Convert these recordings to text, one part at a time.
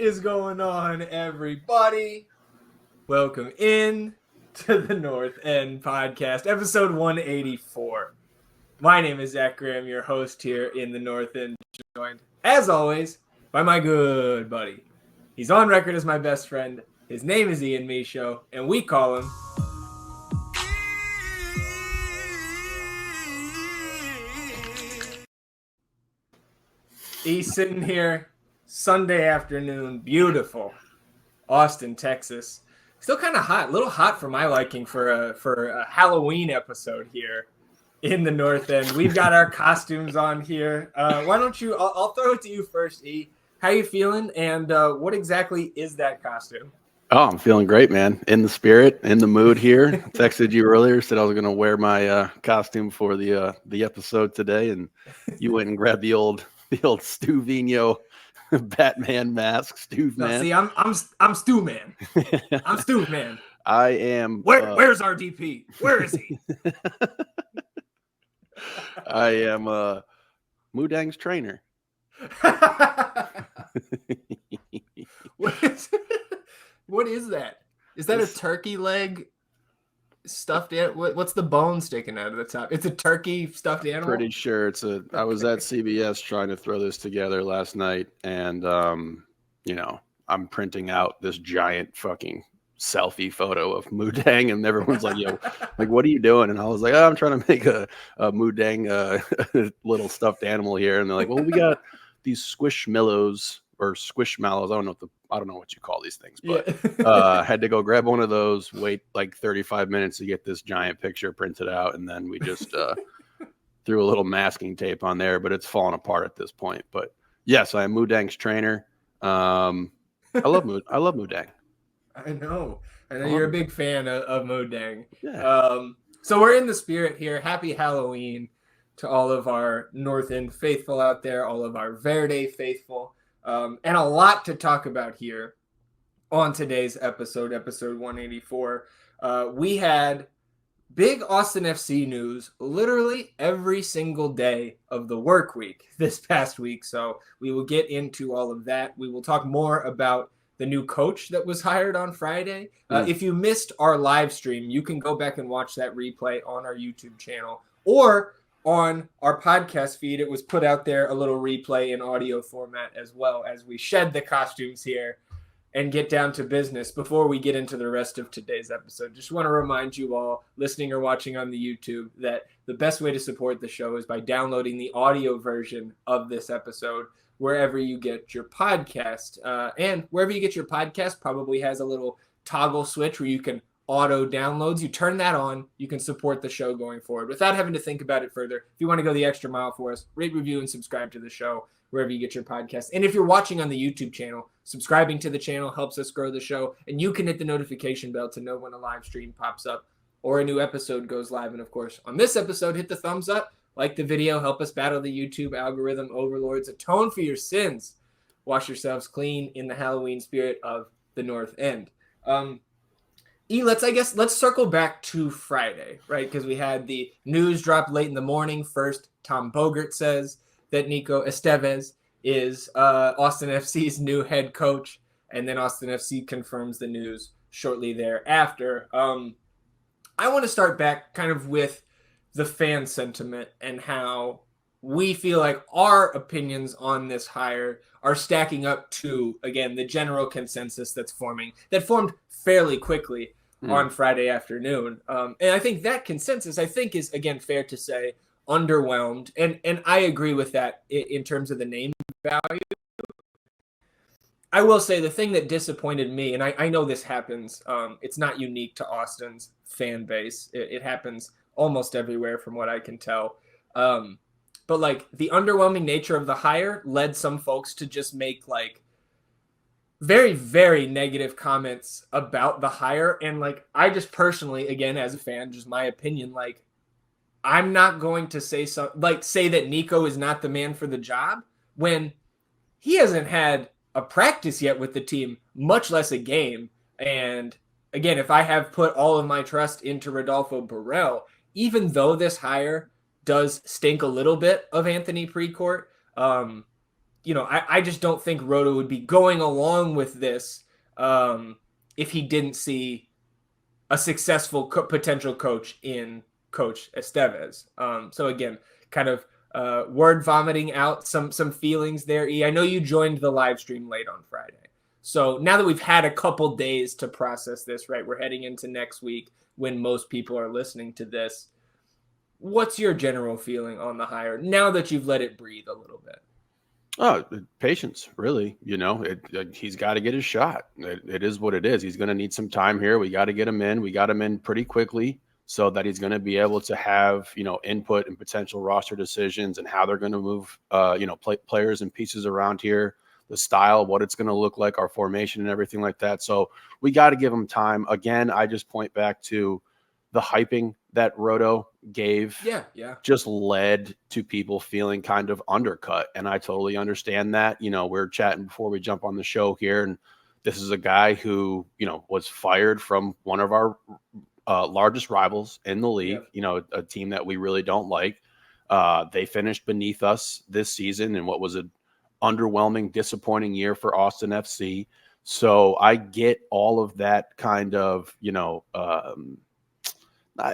is going on, everybody? Welcome in to the North End Podcast, episode 184. My name is Zach Graham, your host here in the North End, joined, as always, by my good buddy. He's on record as my best friend. His name is Ian Michaud, and we call him... He's sitting here Sunday afternoon, beautiful, Austin, Texas. Still kind of hot, a little hot for my liking for a Halloween episode here in the North End. We've got our costumes on here. Why don't you? I'll throw it to you first, E. How you feeling? And what exactly is that costume? Oh, I'm feeling great, man. In the spirit, in the mood here. Texted you earlier, said I was going to wear my costume for the episode today, and you went and grabbed the old Stu Vigno Batman mask. Stu man. See, I'm Stu man. I'm Stu man. I am. Where's our DP? Where is he? I am Moo Deng's trainer. What is that? Is that a turkey leg stuffed animal? What's the bone sticking out of the top? It's a turkey stuffed animal? Pretty sure it's a... I was at CBS trying to throw this together last night, and, I'm printing out this giant fucking selfie photo of Moo Deng, and everyone's like, yo, like, what are you doing? And I was like, I'm trying to make a Moo Deng little stuffed animal here. And they're like, well, we got these squishmallows or squishmallows. I don't know what you call these things, but had to go grab one of those, wait like 35 minutes to get this giant picture printed out, and then we just threw a little masking tape on there, but it's falling apart at this point. But yes, I am Moo Deng's trainer. I love Moo Deng. I know you're a big fan of Moo Deng. Yeah. So we're in the spirit here. Happy Halloween to all of our North End faithful out there, all of our Verde faithful. And a lot to talk about here on today's episode 184. We had big Austin FC news literally every single day of the work week this past week. So we will get into all of that. We will talk more about the new coach that was hired on Friday. If you missed our live stream, you can go back and watch that replay on our YouTube channel or on our podcast feed. It was put out there, a little replay in audio format, as well as we shed the costumes here and get down to business before we get into the rest of today's episode. Just want to remind you all listening or watching on the YouTube that the best way to support the show is by downloading the audio version of this episode wherever you get your podcast. And wherever you get your podcast probably has a little toggle switch where you can auto downloads. You turn that on, you can support the show going forward without having to think about it further. If you want to go the extra mile for us, rate, review, and subscribe to the show wherever you get your podcast. And if you're watching on the YouTube channel, subscribing to the channel helps us grow the show, and you can hit the notification bell to know when a live stream pops up or a new episode goes live. And of course, on this episode, hit the thumbs up, like the video, help us battle the YouTube algorithm overlords, atone for your sins, wash yourselves clean in the Halloween spirit of the North End. Let's circle back to Friday, right? Because we had the news drop late in the morning. First, Tom Bogert says that Nico Estévez is Austin FC's new head coach, and then Austin FC confirms the news shortly thereafter. I want to start back kind of with the fan sentiment and how we feel like our opinions on this hire are stacking up to, again, the general consensus that formed fairly quickly on Friday afternoon. And I think that consensus, is, again, fair to say, underwhelmed. And I agree with that in terms of the name value. I will say the thing that disappointed me, and I know this happens, it's not unique to Austin's fan base. It happens almost everywhere from what I can tell. But like the underwhelming nature of the hire led some folks to just make like very, very negative comments about the hire. And like, I just personally, again, as a fan, just my opinion, like I'm not going to say that Nico is not the man for the job when he hasn't had a practice yet with the team, much less a game. And again, if I have put all of my trust into Rodolfo Burrell, even though this hire does stink a little bit of Anthony Precourt, I just don't think Roto would be going along with this if he didn't see a successful potential coach in Coach Estévez. So again, kind of word vomiting out some feelings there. I know you joined the live stream late on Friday. So now that we've had a couple days to process this, right, we're heading into next week when most people are listening to this. What's your general feeling on the hire now that you've let it breathe a little bit? Oh, patience, really. He's got to get his shot. It is what it is. He's going to need some time here. We got to get him in. We got him in pretty quickly so that he's going to be able to have, input and potential roster decisions and how they're going to move, players and pieces around here, the style, what it's going to look like, our formation and everything like that. So we got to give him time. Again, I just point back to the hyping that Roto gave just led to people feeling kind of undercut. And I totally understand that. We're chatting before we jump on the show here. And this is a guy who, was fired from one of our largest rivals in the league, a team that we really don't like. They finished beneath us this season in what was an underwhelming, disappointing year for Austin FC. So I get all of that kind of,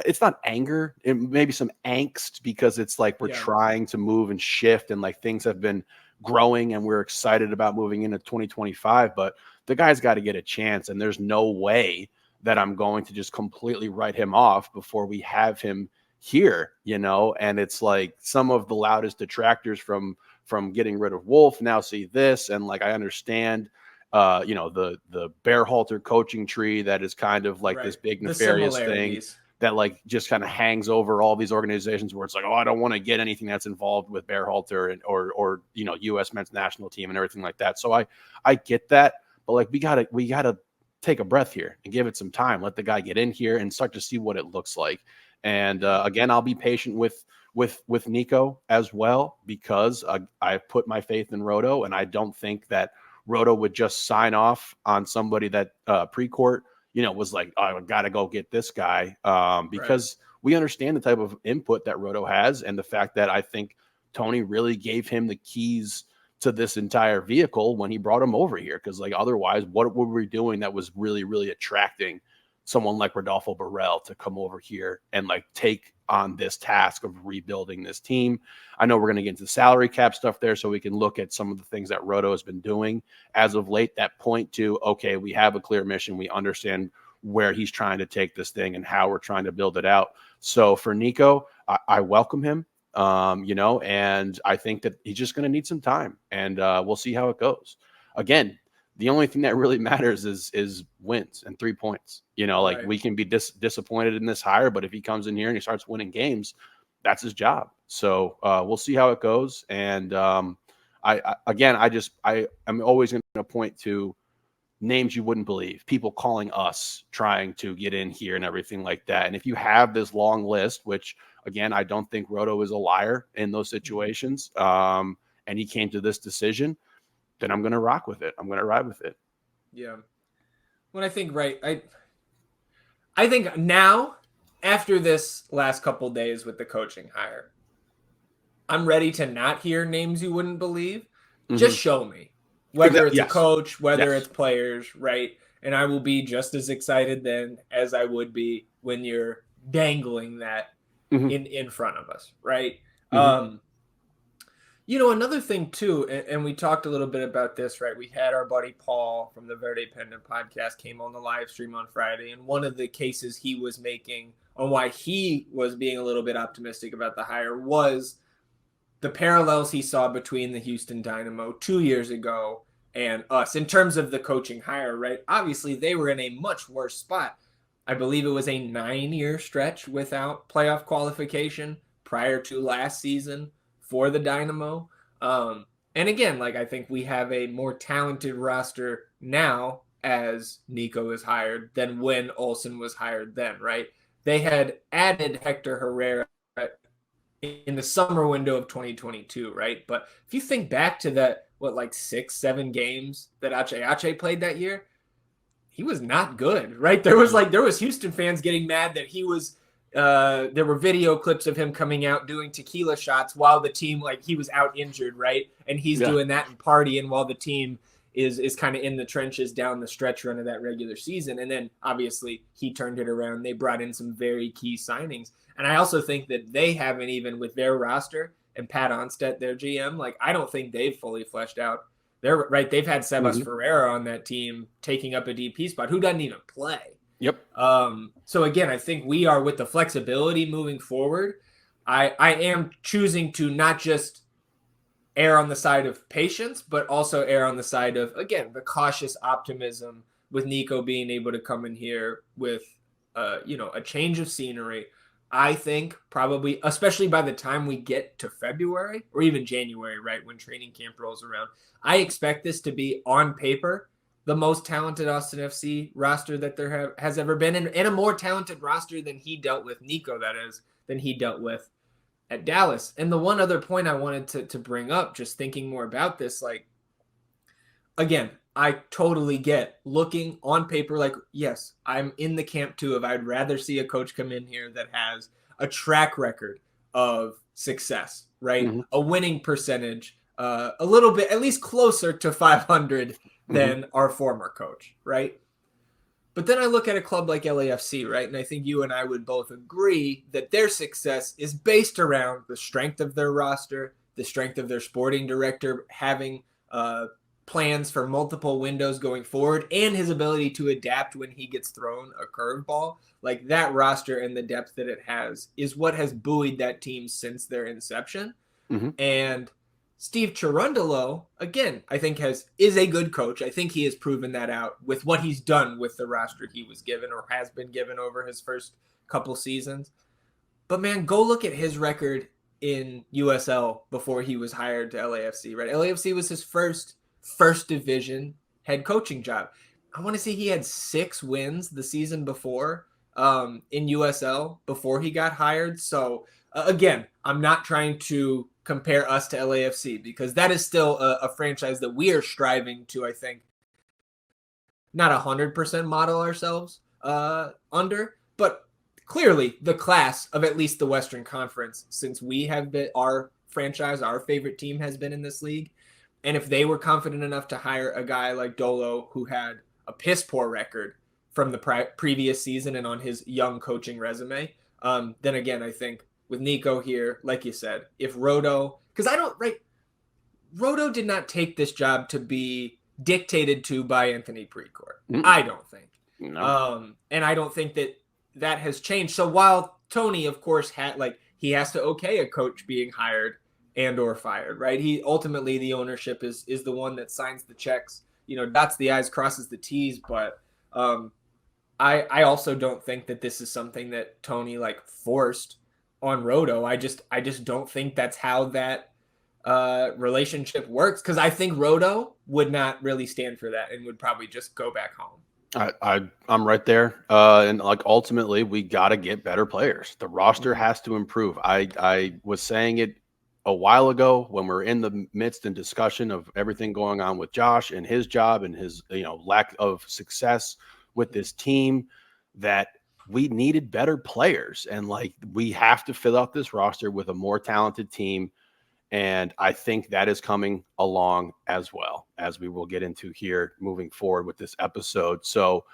it's not anger, it maybe some angst, because it's like we're trying to move and shift and like things have been growing and we're excited about moving into 2025, but the guy's got to get a chance, and there's no way that I'm going to just completely write him off before we have him here, and it's like some of the loudest detractors from getting rid of Wolf now see this, and like I understand the bear halter coaching tree that is kind of like this big nefarious thing that like just kind of hangs over all these organizations where it's like, oh, I don't want to get anything that's involved with Bearhalter or U.S. men's national team and everything like that. So I get that, but like we gotta take a breath here and give it some time. Let the guy get in here and start to see what it looks like. And again, I'll be patient with Nico as well, because I've put my faith in Roto, and I don't think that Roto would just sign off on somebody that Precourt was like, oh, I got to go get this guy, because we understand the type of input that Roto has, and the fact that I think Tony really gave him the keys to this entire vehicle when he brought him over here. Because like otherwise, what were we doing that was really, really attracting someone like Rodolfo Borrell to come over here and like take on this task of rebuilding this team? I know we're going to get into the salary cap stuff there, so we can look at some of the things that Roto has been doing as of late that point to, okay, we have a clear mission. We understand where he's trying to take this thing and how we're trying to build it out. So for Nico, I welcome him, and I think that he's just going to need some time, and we'll see how it goes. Again, the only thing that really matters is wins and 3 points. Like we can be disappointed in this hire, but if he comes in here and he starts winning games, that's his job. So we'll see how it goes. And I'm always going to point to names you wouldn't believe, people calling us, trying to get in here and everything like that. And if you have this long list, which again, I don't think Roto is a liar in those situations, and he came to this decision, then I'm going to rock with it. I'm going to ride with it. Yeah. When I think, I think now, after this last couple days with the coaching hire, I'm ready to not hear names you wouldn't believe. Mm-hmm. Just show me. Whether it's a coach, whether it's players, right? And I will be just as excited then as I would be when you're dangling that in front of us, right? Mm-hmm. Another thing too, and we talked a little bit about this, right? We had our buddy Paul from the Verde Pendant podcast came on the live stream on Friday, and one of the cases he was making on why he was being a little bit optimistic about the hire was the parallels he saw between the Houston Dynamo 2 years ago and us in terms of the coaching hire, right? Obviously, they were in a much worse spot. I believe it was a 9-year stretch without playoff qualification prior to last season for the Dynamo. And again, I think we have a more talented roster now as Nico is hired than when Olsen was hired then, right? They had added Hector Herrera in the summer window of 2022, right? But if you think back to that, 6-7 games that Ache played that year, he was not good, right? There was Houston fans getting mad that he was there were video clips of him coming out doing tequila shots while the team, like, he was out injured, right? And he's doing that and partying while the team is kind of in the trenches down the stretch run of that regular season. And then obviously he turned it around. They brought in some very key signings. And I also think that they haven't, even with their roster and Pat Onstedt, their GM, like, I don't think they've fully fleshed out. They're right. They've had Sebas Ferreira on that team taking up a DP spot who doesn't even play. Yep. So again, I think we are, with the flexibility moving forward, I am choosing to not just err on the side of patience, but also err on the side of, again, the cautious optimism with Nico being able to come in here with, a change of scenery. I think probably, especially by the time we get to February or even January, right, when training camp rolls around, I expect this to be, on paper, the most talented Austin FC roster that there has ever been, and a more talented roster than he dealt with, Nico, that is, than he dealt with at Dallas. And the one other point I wanted to bring up, just thinking more about this, like, again, I totally get looking on paper, like, yes, I'm in the camp too of I'd rather see a coach come in here that has a track record of success, right? A winning percentage, a little bit, at least closer to 500 than our former coach, right? But then I look at a club like LAFC, right? And I think you and I would both agree that their success is based around the strength of their roster, the strength of their sporting director having plans for multiple windows going forward, and his ability to adapt when he gets thrown a curveball. Like, that roster and the depth that it has is what has buoyed that team since their inception. And Steve Cherundolo, again, I think is a good coach. I think he has proven that out with what he's done with the roster he was given or has been given over his first couple seasons. But man, go look at his record in USL before he was hired to LAFC, right? LAFC was his first division head coaching job. I want to say he had 6 wins the season before in USL before he got hired. So again, I'm not trying to compare us to LAFC, because that is still a franchise that we are striving to, I think, not 100% model ourselves under, but clearly the class of at least the Western Conference, since we have been, our franchise, our favorite team has been in this league. And if they were confident enough to hire a guy like Dolo, who had a piss poor record from the previous season and on his young coaching resume, then again, I think with Nico here, like you said, if Rodo, because Rodo did not take this job to be dictated to by Anthony Precourt. I don't think. No. And I don't think that has changed. So while Tony, of course, he has to okay a coach being hired and or fired, right? He ultimately, the ownership is the one that signs the checks, dots the I's, crosses the T's. But I also don't think that this is something that Tony forced on Rodo. I just don't think that's how that relationship works, because I think Rodo would not really stand for that and would probably just go back home. I'm right there. And ultimately we got to get better players. The roster has to improve. I was saying it a while ago when we're in the midst and discussion of everything going on with Josh and his job and his, lack of success with this team, that we needed better players, and we have to fill out this roster with a more talented team. And I think that is coming along as well, as we will get into here moving forward with this episode. So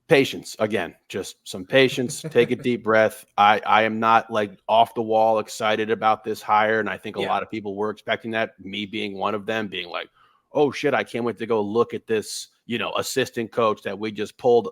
patience, again, just some patience, take a deep breath. I am not off the wall excited about this hire. And I think a lot of people were expecting that, me being one of them, being like, oh shit, I can't wait to go look at this, assistant coach that we just pulled,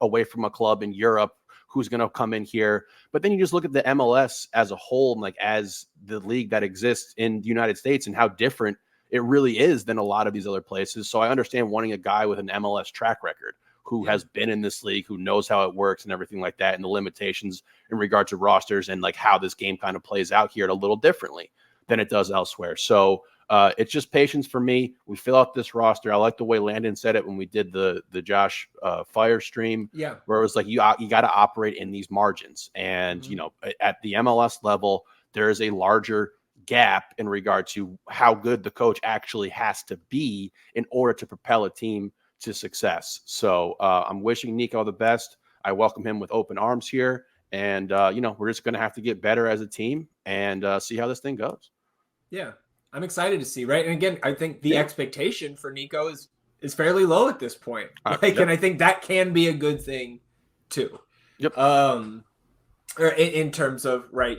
away from a club in Europe who's going to come in here. But then you just look at the MLS as a whole, as the league that exists in the United States, and how different it really is than a lot of these other places. So I understand wanting a guy with an MLS track record who has been in this league, who knows how it works and everything like that, and the limitations in regard to rosters and how this game kind of plays out here a little differently than it does elsewhere. So it's just patience for me. We fill out this roster. I like the way Landon said it when we did the Josh Fire stream, where it was you got to operate in these margins. And, at the MLS level, there is a larger gap in regard to how good the coach actually has to be in order to propel a team to success. So I'm wishing Nico the best. I welcome him with open arms here. And, we're just going to have to get better as a team and see how this thing goes. Yeah, I'm excited to see, right? And again, I think the expectation for Nico is fairly low at this point. And I think that can be a good thing too. Yep. Or in terms of, right,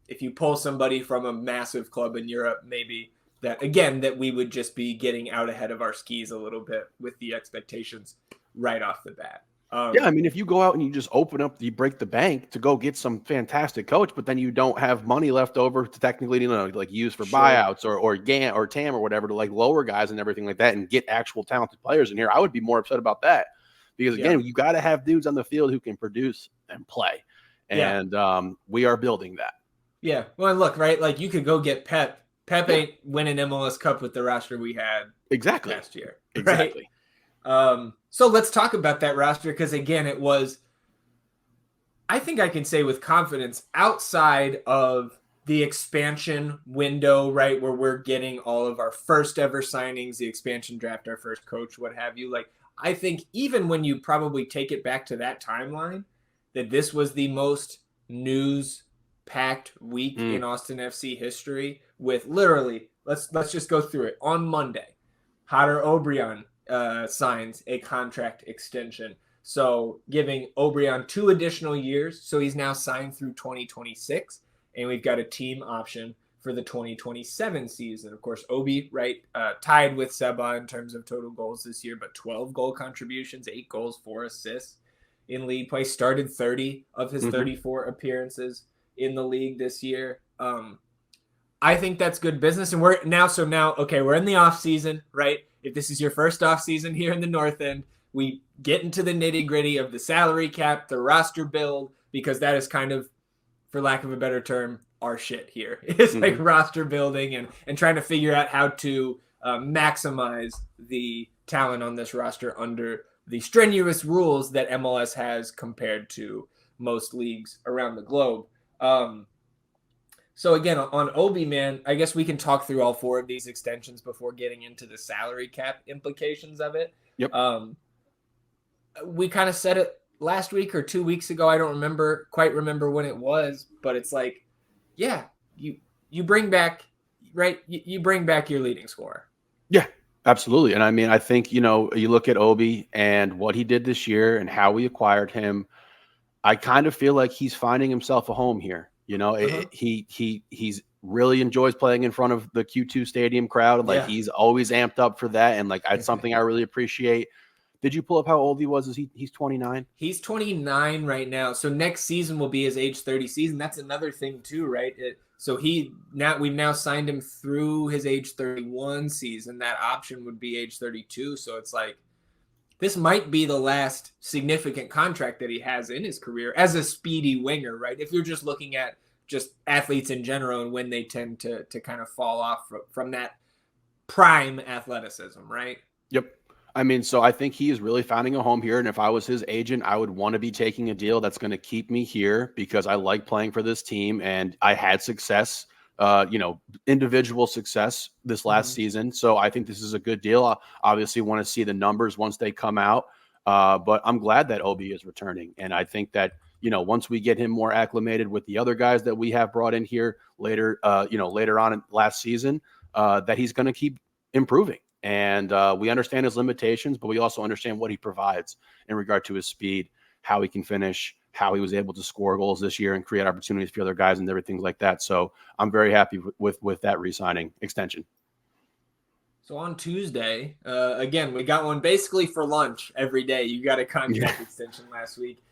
if you pull somebody from a massive club in Europe, maybe that we would just be getting out ahead of our skis a little bit with the expectations right off the bat. I mean, if you go out and you just you break the bank to go get some fantastic coach, but then you don't have money left over to technically, use for buyouts or TAM or whatever to lower guys and everything like that and get actual talented players in here, I would be more upset about that. Because again, you got to have dudes on the field who can produce and play. And we are building that. Yeah. Well, and look, right, you could go get Pep. Pep ain't winning MLS Cup with the roster we had last year. Exactly. Right? So let's talk about that roster because, again, it was, I think I can say with confidence, outside of the expansion window, right, where we're getting all of our first ever signings, the expansion draft, our first coach, what have you. I think even when you probably take it back to that timeline, that this was the most news-packed week in Austin FC history with literally, let's just go through it. On Monday, Hader Obrian signs a contract extension. So giving Obrian 2 additional years. So he's now signed through 2026. And we've got a team option for the 2027 season. Of course, Obi, right, tied with Seba in terms of total goals this year, but 12 goal contributions, 8 goals, 4 assists in league play. Started 30 of his 34 appearances in the league this year. I think that's good business. And we're in the off season, right? If this is your first off season here in the North End, we get into the nitty gritty of the salary cap, the roster build, because that is kind of, for lack of a better term, our shit here. It's roster building and trying to figure out how to maximize the talent on this roster under the strenuous rules that MLS has compared to most leagues around the globe. So again, on Obi, man, I guess we can talk through all 4 of these extensions before getting into the salary cap implications of it. Yep. We kind of said it last week or 2 weeks ago. I don't quite remember when it was, but it's you bring back, right? You bring back your leading scorer. Yeah, absolutely. And I mean, I think, you look at Obi and what he did this year and how we acquired him. I kind of feel like he's finding himself a home here. He's really enjoys playing in front of the Q2 stadium crowd. He's always amped up for that. And it's something I really appreciate. Did you pull up how old he was? He's 29? He's 29 right now. So next season will be his age 30 season. That's another thing too, right? We've now signed him through his age 31 season. That option would be age 32. So it's this might be the last significant contract that he has in his career as a speedy winger, right? If you're just looking at just athletes in general and when they tend to kind of fall off from that prime athleticism, right? Yep. I mean, so I think he is really finding a home here. And if I was his agent, I would want to be taking a deal that's going to keep me here because I like playing for this team and I had success, individual success this last season. So I think this is a good deal. I obviously want to see the numbers once they come out. But I'm glad that Obi is returning. And I think that, once we get him more acclimated with the other guys that we have brought in here later on in last season, that he's going to keep improving. And we understand his limitations, but we also understand what he provides in regard to his speed, how he can finish, how he was able to score goals this year and create opportunities for other guys and everything like that. So I'm very happy with that re-signing extension. So on Tuesday, again, we got one basically for lunch every day. You got a contract extension last week.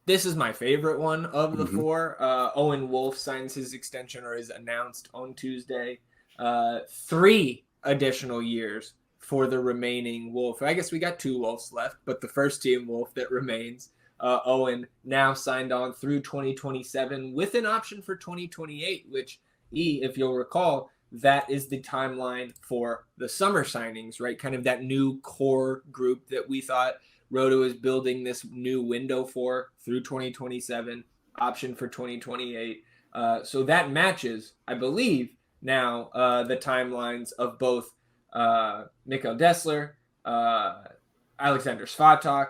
This is my favorite one of the 4. Owen Wolf signs his extension or is announced on Tuesday. 3 additional years for the remaining Wolf. I guess we got 2 Wolves left, but the first team Wolf that remains, Owen, now signed on through 2027 with an option for 2028, which, if you'll recall, that is the timeline for the summer signings, right? Kind of that new core group that we thought Roto is building this new window for through 2027, option for 2028. So that matches, I believe, now the timelines of both Mikkel Dessler, Alexander Svatok,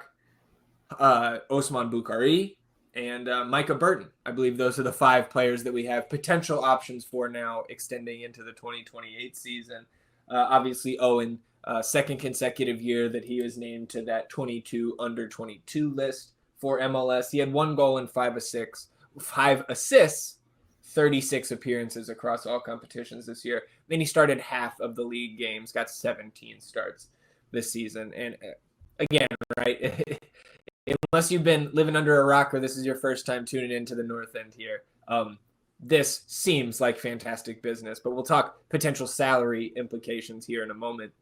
Osman Bukhari, and Micah Burton. I believe those are the 5 players that we have potential options for now extending into the 2028 season. Obviously, Owen, second consecutive year that he was named to that 22 under 22 list for MLS. He had 1 goal and 5 assists, 36 appearances across all competitions this year. Then he started half of the league games, got 17 starts this season. And again, right, unless you've been living under a rock or this is your first time tuning into the North End here, this seems like fantastic business. But we'll talk potential salary implications here in a moment.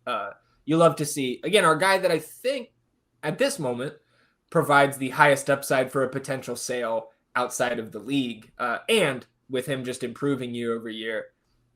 You love to see, again, our guy that I think at this moment provides the highest upside for a potential sale outside of the league. And with him just improving year over year,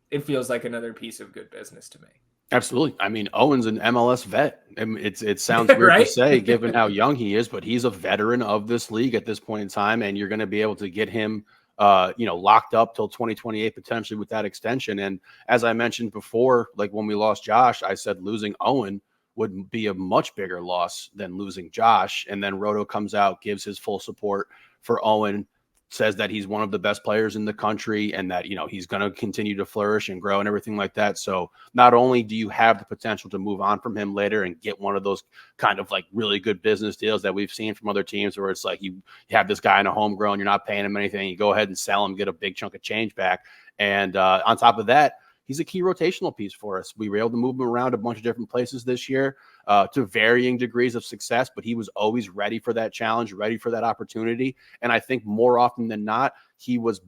it feels like another piece of good business to me. Absolutely. I mean, Owen's an MLS vet. It sounds weird right? to say given how young he is, but he's a veteran of this league at this point in time, and you're going to be able to get him locked up till 2028 potentially with that extension. And as I mentioned before, like when we lost Josh, I said losing Owen would be a much bigger loss than losing Josh. And then Roto comes out, gives his full support for Owen, says that he's one of the best players in the country and that, he's going to continue to flourish and grow and everything like that. So not only do you have the potential to move on from him later and get one of those kind of like really good business deals that we've seen from other teams where it's like you have this guy in a homegrown, you're not paying him anything, you go ahead and sell him, get a big chunk of change back. And on top of that, he's a key rotational piece for us. We were able to move him around a bunch of different places this year to varying degrees of success, but he was always ready for that challenge, ready for that opportunity. And I think more often than not, he was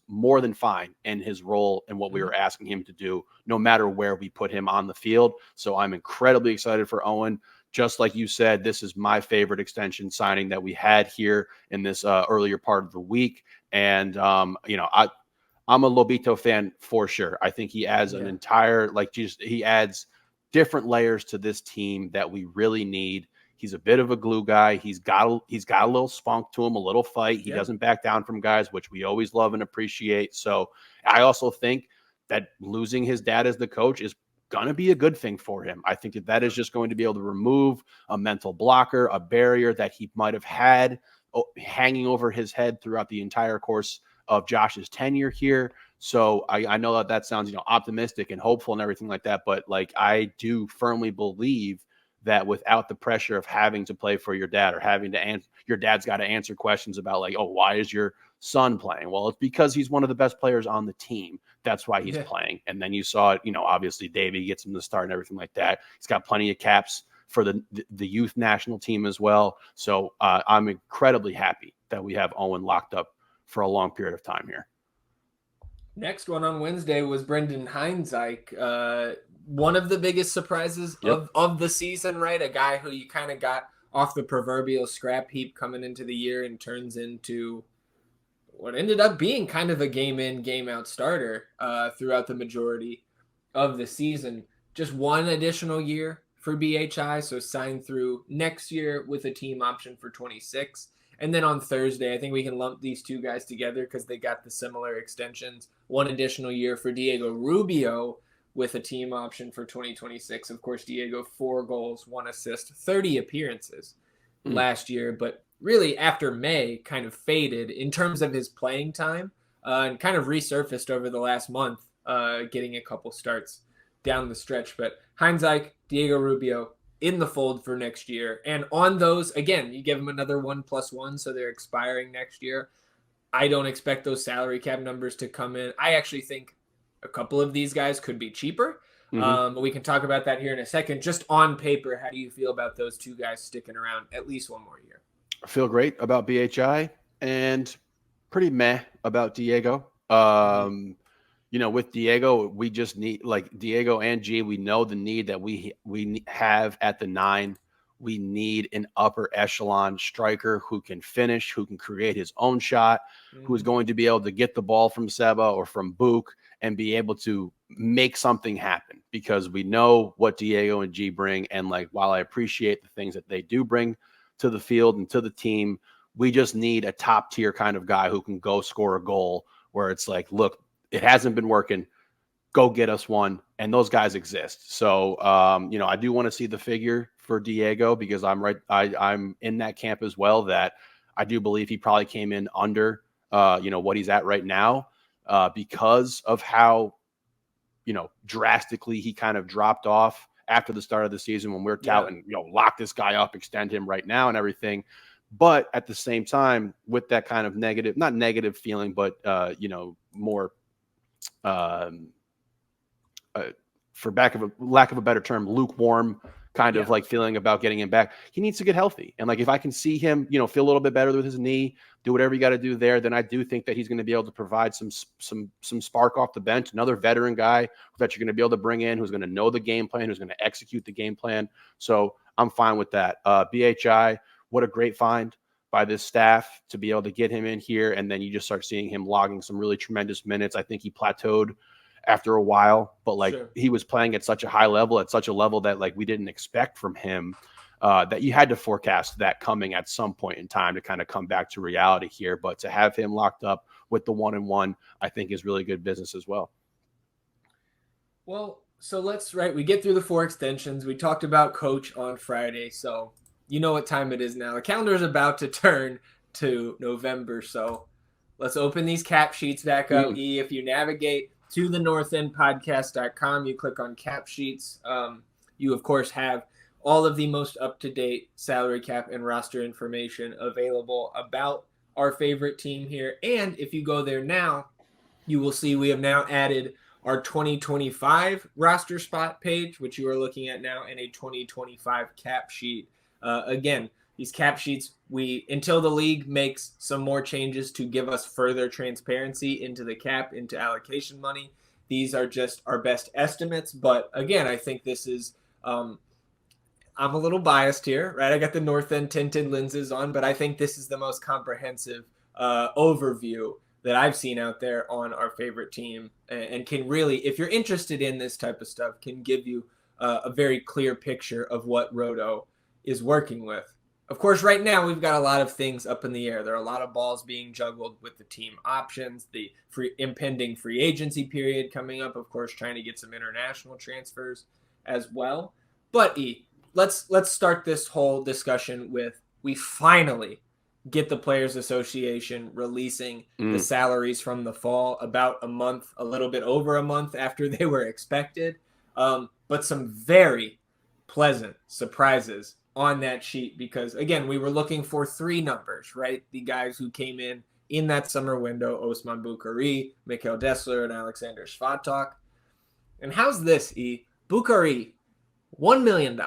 more than fine in his role and what we were asking him to do, no matter where we put him on the field. So I'm incredibly excited for Owen. Just like you said, this is my favorite extension signing that we had here in this earlier part of the week. And, I'm a Lobito fan for sure. I think he adds an entire, he adds different layers to this team that we really need. He's a bit of a glue guy. He's got a little spunk to him, a little fight. He doesn't back down from guys, which we always love and appreciate. So I also think that losing his dad as the coach is going to be a good thing for him. I think that is just going to be able to remove a mental blocker, a barrier that he might have had hanging over his head throughout the entire course of Josh's tenure here. So I know that sounds, optimistic and hopeful and everything like that. But I do firmly believe that without the pressure of having to play for your dad or having to answer, your dad's got to answer questions about why is your son playing? Well, it's because he's one of the best players on the team. That's why he's playing. And then you saw it, obviously Davey gets him to start and everything like that. He's got plenty of caps for the youth national team as well. So I'm incredibly happy that we have Owen locked up for a long period of time here. Next one on Wednesday was Brendan Heinzike. One of the biggest surprises of the season, right? A guy who you kind of got off the proverbial scrap heap coming into the year and turns into what ended up being kind of a game in, game out starter throughout the majority of the season. Just one additional year for BHI, so signed through next year with a team option for 26. And then on Thursday, I think we can lump these two guys together because they got the similar extensions. One additional year for Diego Rubio with a team option for 2026. Of course, Diego, 4 goals, 1 assist, 30 appearances last year. But really, after May, kind of faded in terms of his playing time and kind of resurfaced over the last month, getting a couple starts down the stretch. But Heinzike, Diego Rubio, in the fold for next year. And on those, again, you give them another 1+1, so they're expiring next year. I don't expect those salary cap numbers to come in. I actually think a couple of these guys could be cheaper. But we can talk about that here in a second. Just on paper, how do you feel about those two guys sticking around at least one more year? I feel great about BHI and pretty meh about Diego. With Diego, we just need Diego and G. We know the need that we have at the 9. We need an upper echelon striker who can finish, who can create his own shot, who is going to be able to get the ball from Seba or from Book and be able to make something happen, because we know what Diego and G bring. And while I appreciate the things that they do bring to the field and to the team, we just need a top tier kind of guy who can go score a goal where it's look, it hasn't been working. Go get us one. And those guys exist. So, I do want to see the figure for Diego because I'm in that camp as well, that I do believe he probably came in under, what he's at right now because of how, drastically he kind of dropped off after the start of the season when we're touting, lock this guy up, extend him right now and everything. But at the same time, with that kind of not negative feeling, but, more, for lack of a better term, lukewarm kind of like feeling about getting him back. He needs to get healthy. And like, if I can see him, feel a little bit better with his knee, do whatever you got to do there, then I do think that he's going to be able to provide some spark off the bench, another veteran guy that you're going to be able to bring in, who's going to know the game plan, who's going to execute the game plan. So I'm fine with that. BHI, what a great find by this staff to be able to get him in here. And then you just start seeing him logging some really tremendous minutes. I think he plateaued after a while, but he was playing at such a high level, at such a level that we didn't expect from him, that you had to forecast that coming at some point in time to kind of come back to reality here. But to have him locked up with the 1-1, I think is really good business as well. Well, so we get through the 4 extensions. We talked about coach on Friday. So you know what time it is now. The calendar is about to turn to November. So let's open these cap sheets back up. If you navigate to the northendpodcast.com, you click on cap sheets. You, of course, have all of the most up-to-date salary cap and roster information available about our favorite team here. And if you go there now, you will see we have now added our 2025 roster spot page, which you are looking at now, and a 2025 cap sheet. Again, these cap sheets, until the league makes some more changes to give us further transparency into the cap, into allocation money, these are just our best estimates. But again, I think this is, I'm a little biased here, right? I got the North End tinted lenses on, but I think this is the most comprehensive overview that I've seen out there on our favorite team, and can really, if you're interested in this type of stuff, can give you a very clear picture of what Roto is working with. Of course, right now we've got a lot of things up in the air. There are a lot of balls being juggled with the team options, the impending free agency period coming up, of course, trying to get some international transfers as well. But let's start this whole discussion with, we finally get the Players Association releasing the salaries from the fall about a little bit over a month after they were expected. But some very pleasant surprises on that sheet, because again, we were looking for 3 numbers, right? The guys who came in that summer window: Osman Bukhari, Mikhail Dessler, and Alexander Svatok. And how's this, Bukhari, $1 million.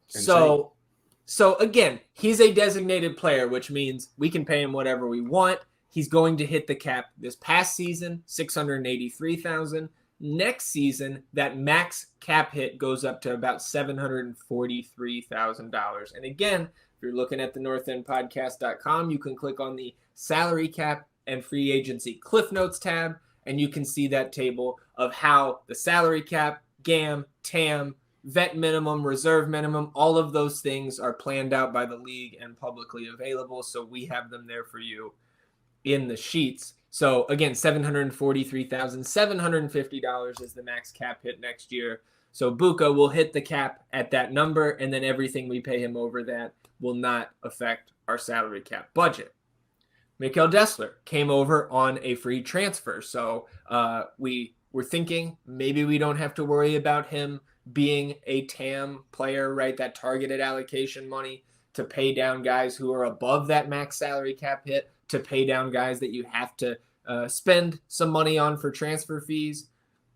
So again, he's a designated player, which means we can pay him whatever we want. He's going to hit the cap this past season, $683,000. Next season, that max cap hit goes up to about $743,000. And again, if you're looking at the northendpodcast.com, you can click on the salary cap and free agency cliff notes tab, and you can see that table of how the salary cap, GAM, TAM, vet minimum, reserve minimum, all of those things are planned out by the league and publicly available. So we have them there for you in the sheets. So again, $743,750 is the max cap hit next year. So Buka will hit the cap at that number, and then everything we pay him over that will not affect our salary cap budget. Mikhail Dessler came over on a free transfer. So we were thinking maybe we don't have to worry about him being a TAM player, right? That targeted allocation money to pay down guys who are above that max salary cap hit, to pay down guys that you have to spend some money on for transfer fees.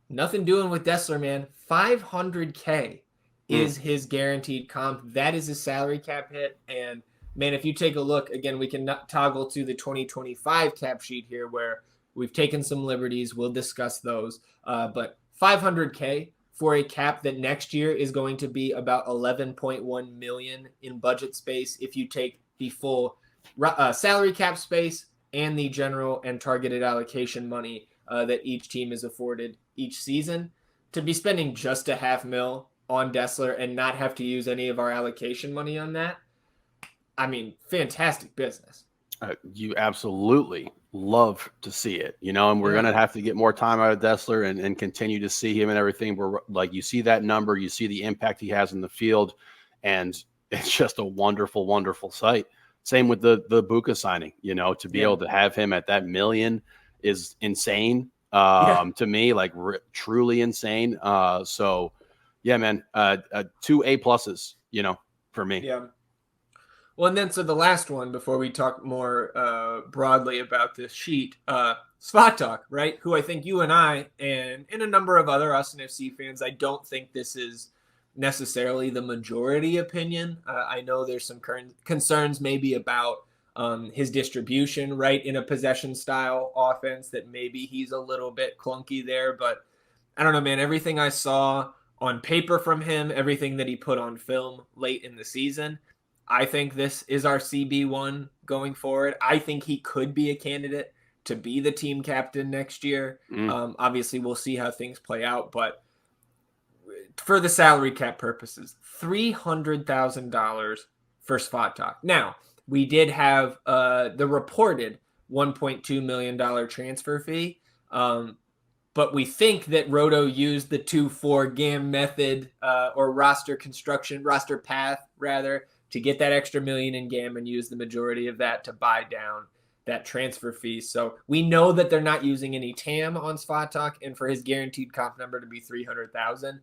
Nothing doing with Dessler, man. $500K is his guaranteed comp. That is his salary cap hit. And man, if you take a look, again, we can toggle to the 2025 cap sheet here where we've taken some liberties. We'll discuss those. But $500K for a cap that next year is going to be about $11.1 million in budget space if you take the full salary cap space and the general and targeted allocation money that each team is afforded each season. To be spending just $500,000 on Dessler and not have to use any of our allocation money on that, I mean, fantastic business. You absolutely love to see it, and we're going to have to get more time out of Dessler and continue to see him and everything. We're like, you see that number, you see the impact he has in the field, and it's just a wonderful, wonderful sight Same with the Buka signing, to be able to have him at that $1 million is insane. To me, like truly insane. So yeah, man, 2 A+, for me. Yeah. Well, and then so the last one before we talk more broadly about this sheet, Spot Talk, right? Who I think you and I and a number of other Austin FC fans, I don't think this is necessarily the majority opinion. I know there's some concerns maybe about his distribution, right, in a possession style offense, that maybe he's a little bit clunky there. But I don't know, man. Everything I saw on paper from him, everything that he put on film late in the season, I think this is our CB1 going forward. I think he could be a candidate to be the team captain next year. Obviously, we'll see how things play out. But for the salary cap purposes, $300,000 for Spot Talk. Now, we did have the reported $1.2 million transfer fee. But we think that Roto used the 2-4 GAM method or roster path, to get that extra $1 million in GAM and use the majority of that to buy down that transfer fee. So we know that they're not using any TAM on Spot Talk, and for his guaranteed comp number to be $300,000.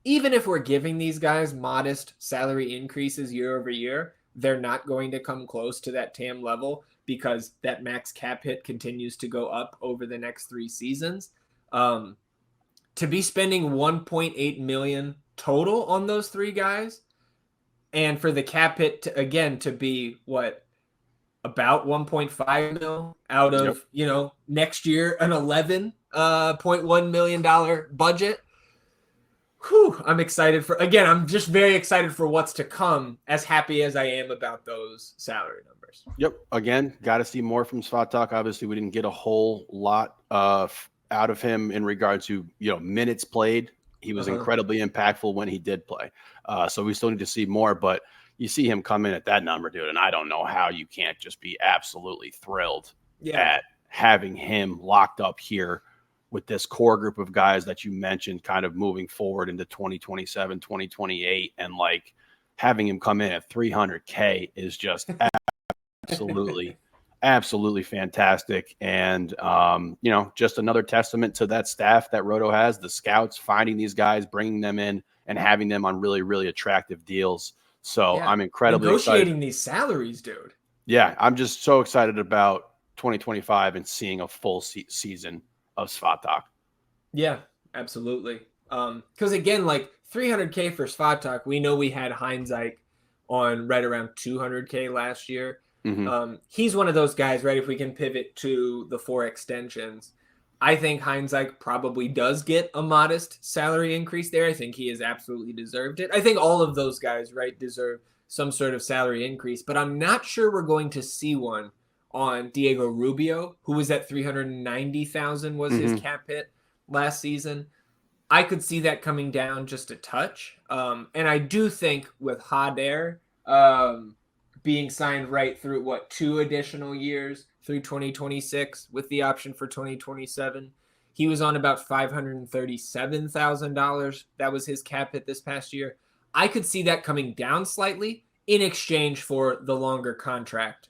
Even if we're giving these guys modest salary increases year over year, they're not going to come close to that TAM level because that max cap hit continues to go up over the next 3 seasons. To be spending $1.8 million total on those 3 guys, and for the cap hit to be about 1.5 mil out of next year an $11.1 million budget. Whew, I'm just very excited for what's to come, as happy as I am about those salary numbers. Yep. Again, got to see more from Spot Talk. Obviously, we didn't get a whole lot out of him in regard to minutes played. He was incredibly impactful when he did play. So we still need to see more, but you see him come in at that number, dude, and I don't know how you can't just be absolutely thrilled at having him locked up here with this core group of guys that you mentioned kind of moving forward into 2027, 2028, and like having him come in at $300K is just absolutely fantastic. And, just another testament to that staff that Roto has, the scouts finding these guys, bringing them in and having them on really, really attractive deals. So I'm incredibly negotiating excited. These salaries, dude. Yeah. I'm just so excited about 2025 and seeing a full season of Spot Talk. Yeah, absolutely. Because again, like $300K for Spot Talk, we know we had Heinzike on right around $200K last year. He's one of those guys, right? If we can pivot to the 4 extensions, I think Heinzike probably does get a modest salary increase there. I think he has absolutely deserved it. I think all of those guys, right, deserve some sort of salary increase, but I'm not sure we're going to see one on Diego Rubio, who was at $390,000 was his cap hit last season. I could see that coming down just a touch. And I do think with Hader being signed right through 2 additional years through 2026 with the option for 2027, he was on about $537,000. That was his cap hit this past year. I could see that coming down slightly in exchange for the longer contract.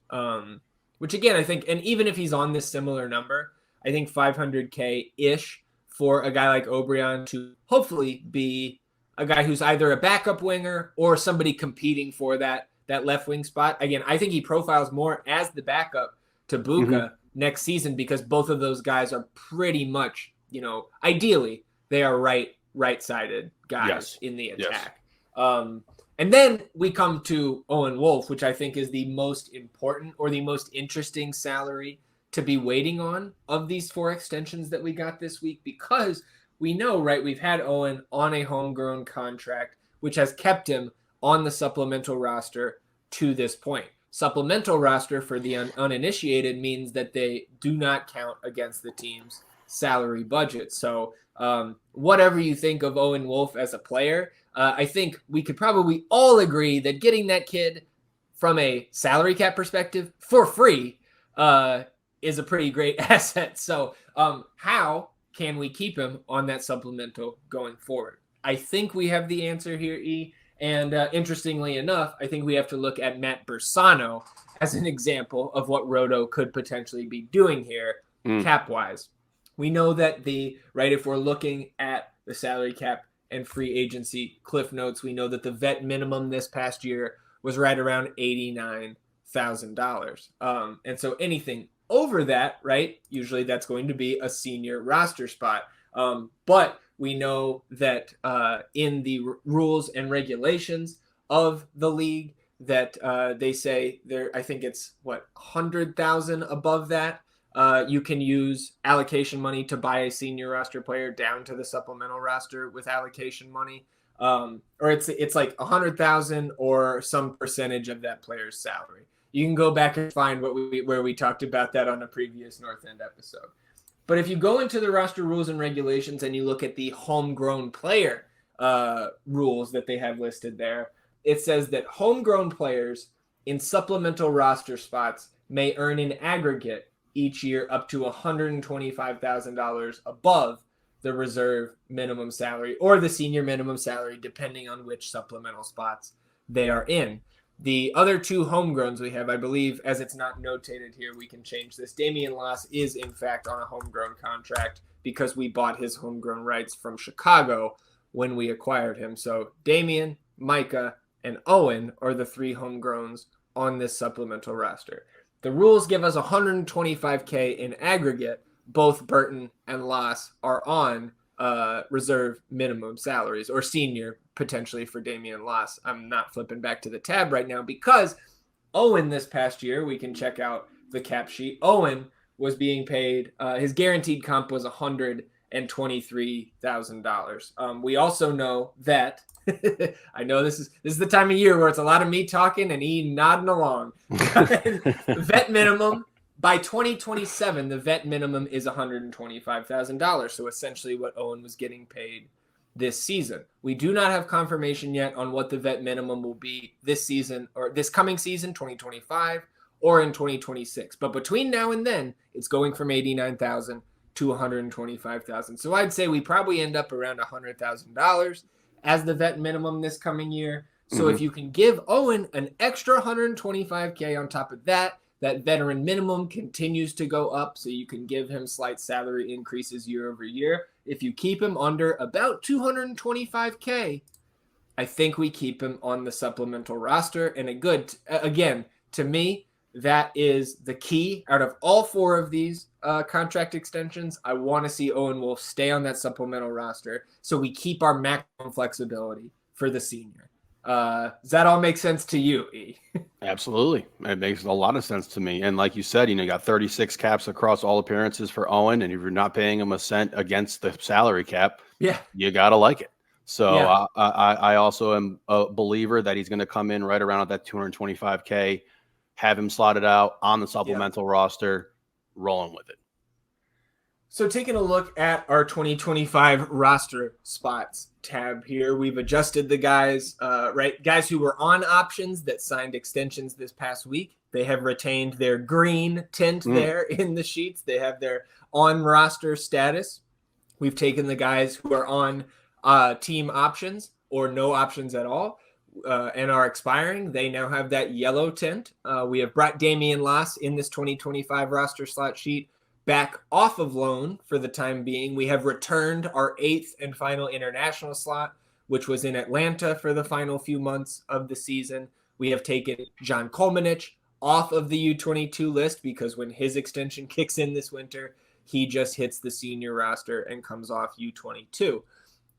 Which again, I think, and even if he's on this similar number, I think $500K-ish for a guy like Obrian to hopefully be a guy who's either a backup winger or somebody competing for that left wing spot. Again, I think he profiles more as the backup to Buka next season because both of those guys are pretty much, ideally they are right-sided guys in the attack. And then we come to Owen Wolff, which I think is the most important or the most interesting salary to be waiting on of these 4 extensions that we got this week, because we know, right, we've had Owen on a homegrown contract, which has kept him on the supplemental roster to this point. Supplemental roster for the uninitiated means that they do not count against the team's salary budget. So whatever you think of Owen Wolff as a player, I think we could probably all agree that getting that kid from a salary cap perspective for free is a pretty great asset. So how can we keep him on that supplemental going forward? I think we have the answer here, E. And interestingly enough, I think we have to look at Matt Bersano as an example of what Roto could potentially be doing here cap-wise. We know that if we're looking at the salary cap and free agency cliff notes, we know that the vet minimum this past year was right around $89,000. And so anything over that, right, usually that's going to be a senior roster spot. But we know that in the rules and regulations of the league that they say there, I think it's 100,000 above that. You can use allocation money to buy a senior roster player down to the supplemental roster with allocation money. Or it's like 100,000 or some percentage of that player's salary. You can go back and find where we talked about that on a previous North End episode. But if you go into the roster rules and regulations and you look at the homegrown player rules that they have listed there, it says that homegrown players in supplemental roster spots may earn in aggregate each year up to $125,000 above the reserve minimum salary or the senior minimum salary, depending on which supplemental spots they are in. The other two homegrowns we have, I believe, as it's not notated here, we can change this. Damian Loss is, in fact, on a homegrown contract because we bought his homegrown rights from Chicago when we acquired him. So Damian, Micah, and Owen are the three homegrowns on this supplemental roster. The rules give us $125K in aggregate. Both Burton and Loss are on reserve minimum salaries, or senior potentially for Damian Loss. I'm not flipping back to the tab right now because Owen this past year, we can check out the cap sheet. Owen was being paid, his guaranteed comp was $123,000. We also know that I know this is the time of year where it's a lot of me talking and Ian nodding along. Vet minimum by 2027, the vet minimum is $125,000. So essentially what Owen was getting paid this season. We do not have confirmation yet on what the vet minimum will be this season or this coming season, 2025, or in 2026. But between now and then, it's going from $89,000 to $125,000. So I'd say we probably end up around $100,000 as the vet minimum this coming year. So if you can give Owen an extra $125K on top of that, that veteran minimum continues to go up, so you can give him slight salary increases year over year. If you keep him under about $225K, I think we keep him on the supplemental roster. And again, to me, that is the key. Out of all four of these contract extensions, I want to see Owen Wolf stay on that supplemental roster so we keep our maximum flexibility for the senior. Does that all make sense to you, E? Absolutely. It makes a lot of sense to me. And like you said, you got 36 caps across all appearances for Owen. And if you're not paying him a cent against the salary cap, you got to like it. So I also am a believer that he's going to come in right around at that $225K, have him slotted out on the supplemental roster, rolling with it. So taking a look at our 2025 roster spots tab here, we've adjusted the guys, guys who were on options that signed extensions this past week. They have retained their green tint there in the sheets. They have their on roster status. We've taken the guys who are on team options or no options at all and are expiring. They now have that yellow tint. We have brought Damian Loss in this 2025 roster slot sheet back off of loan for the time being. We have returned our 8th and final international slot, which was in Atlanta for the final few months of the season. We have taken John Kolmanich off of the U22 list because when his extension kicks in this winter, he just hits the senior roster and comes off U22.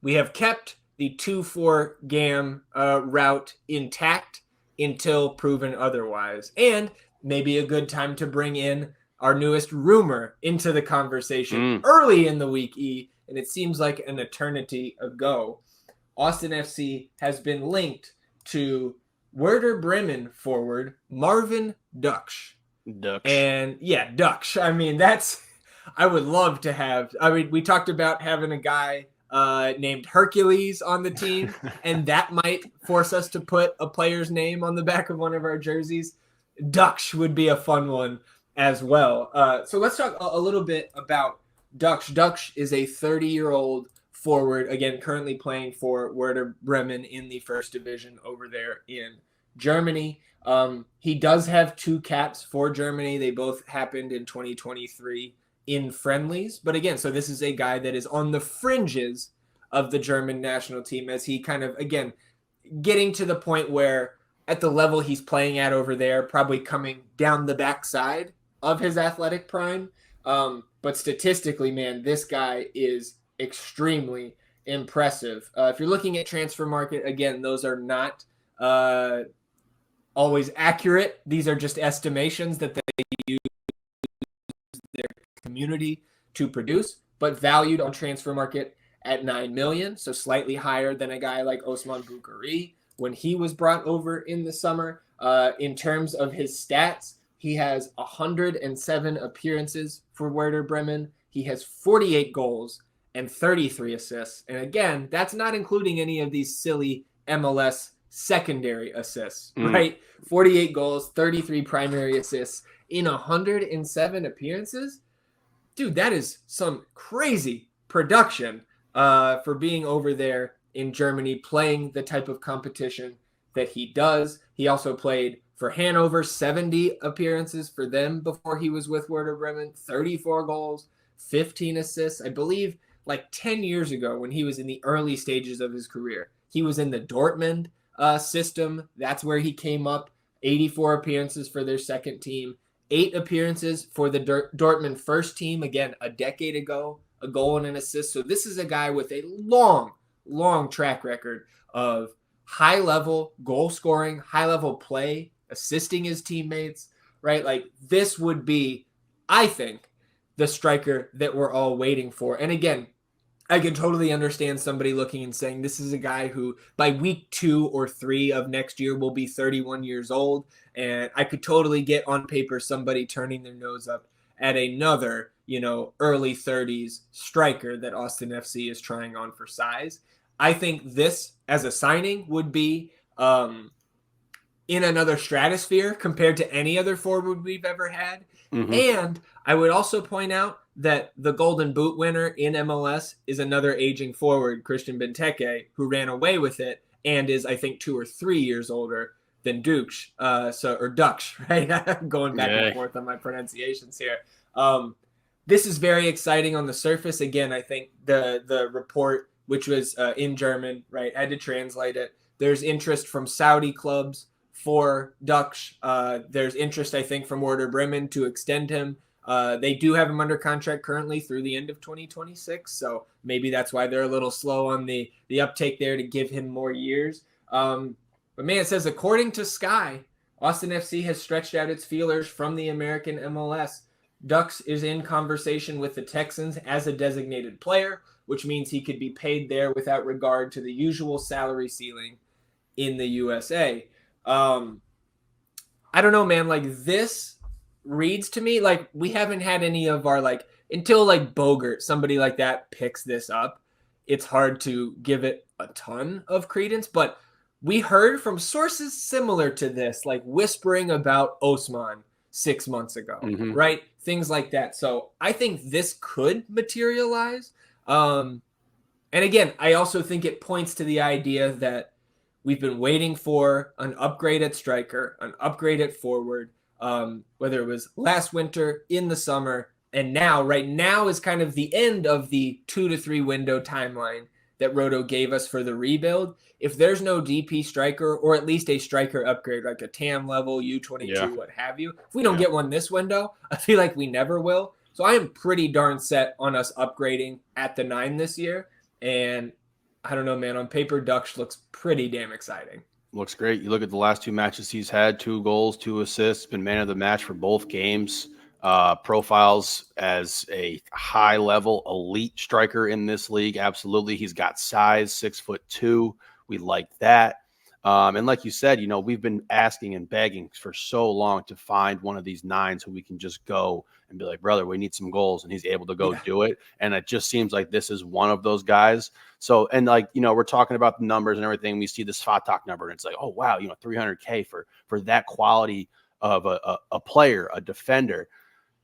We have kept the 2-4 GAM route intact until proven otherwise. And maybe a good time to bring in our newest rumor into the conversation early in the week, E, and it seems like an eternity ago. Austin FC has been linked to Werder Bremen forward Marvin Duksch. And Duksch. I mean, I would love to have. I mean, we talked about having a guy named Hercules on the team, and that might force us to put a player's name on the back of one of our jerseys. Duksch would be a fun one as well. So let's talk a little bit about Duksch. Duksch is a 30-year-old forward, again, currently playing for Werder Bremen in the first division over there in Germany. He does have 2 caps for Germany. They both happened in 2023 in friendlies. But again, so this is a guy that is on the fringes of the German national team as he kind of, again, getting to the point where at the level he's playing at over there, probably coming down the backside of his athletic prime. But statistically, man, this guy is extremely impressive. If you're looking at transfer market, again, those are not always accurate. These are just estimations that they use their community to produce, but valued on transfer market at 9 million, so slightly higher than a guy like Osman Bukhari when he was brought over in the summer. In terms of his stats, he has 107 appearances for Werder Bremen. He has 48 goals and 33 assists. And again, that's not including any of these silly MLS secondary assists, right? 48 goals, 33 primary assists in 107 appearances. Dude, that is some crazy production for being over there in Germany, playing the type of competition that he does. He also played for Hanover, 70 appearances for them before he was with Werder Bremen, 34 goals, 15 assists. I believe like 10 years ago when he was in the early stages of his career, he was in the Dortmund system. That's where he came up. 84 appearances for their second team, 8 appearances for the Dortmund first team, again, a decade ago, a goal and an assist. So this is a guy with a long track record of high-level goal scoring, high-level play, assisting his teammates, right? Like this would be, I think, the striker that we're all waiting for. And again, I can totally understand somebody looking and saying this is a guy who by week 2 or 3 of next year will be 31 years old. And I could totally get on paper somebody turning their nose up at another, early 30s striker that Austin FC is trying on for size. I think this as a signing would be in another stratosphere compared to any other forward we've ever had. Mm-hmm. And I would also point out that the Golden Boot winner in MLS is another aging forward, Christian Benteke, who ran away with it and is, I think, 2 or 3 years older than Dukes, or Dux, right? I'm going back and forth on my pronunciations here. This is very exciting on the surface. Again, I think the report, which was in German, right, I had to translate it. There's interest from Saudi clubs for Dux. There's interest, I think, from Werder Bremen to extend him. They do have him under contract currently through the end of 2026, so maybe that's why they're a little slow on the uptake there to give him more years. But man, it says, according to Sky, Austin FC has stretched out its feelers from the American MLS. Dux is in conversation with the Texans as a designated player, which means he could be paid there without regard to the usual salary ceiling in the USA. I don't know, man, like this reads to me like we haven't had any of our until Bogert, somebody like that picks this up, it's hard to give it a ton of credence. But we heard from sources similar to this, whispering about Osman 6 months ago, right? Things like that. So I think this could materialize. And again, I also think it points to the idea that we've been waiting for an upgrade at striker, an upgrade at forward, whether it was last winter, in the summer, and now, right now is kind of the end of the 2 to 3 window timeline that Roto gave us for the rebuild. If there's no DP striker, or at least a striker upgrade, like a TAM level, U22, what have you, if we don't get one this window, I feel like we never will. So I am pretty darn set on us upgrading at the 9 this year. And I don't know, man, on paper, Dux looks pretty damn exciting. Looks great. You look at the last 2 matches he's had, 2 goals, 2 assists, been man of the match for both games. Profiles as a high-level elite striker in this league. Absolutely. He's got size, 6'2". We like that. And like you said, we've been asking and begging for so long to find one of these 9s who we can just go and be like, brother, we need some goals. And he's able to go do it. And it just seems like this is one of those guys. So, and we're talking about the numbers and everything. We see this Fatak number and it's like, oh, wow, $300K for that quality of a player, a defender.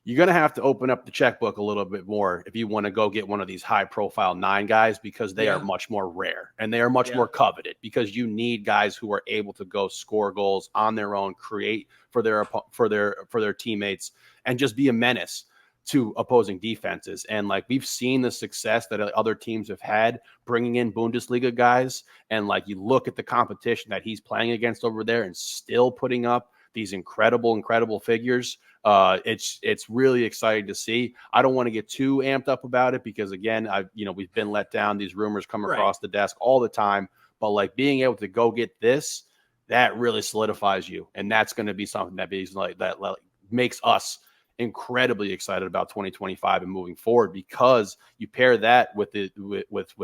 you're going to have to open up the checkbook a little bit more if you want to go get one of these high profile 9 guys, because they are much more rare and they are much more coveted, because you need guys who are able to go score goals on their own, create for their teammates, and just be a menace to opposing defenses. And like, we've seen the success that other teams have had bringing in Bundesliga guys. And like, you look at the competition that he's playing against over there and still putting up these incredible figures. It's really exciting to see. I don't want to get too amped up about it, because again, we've been let down. These rumors come across the desk all the time, but like, being able to go get this, that really solidifies you. And that's going to be something that makes us incredibly excited about 2025 and moving forward, because you pair that with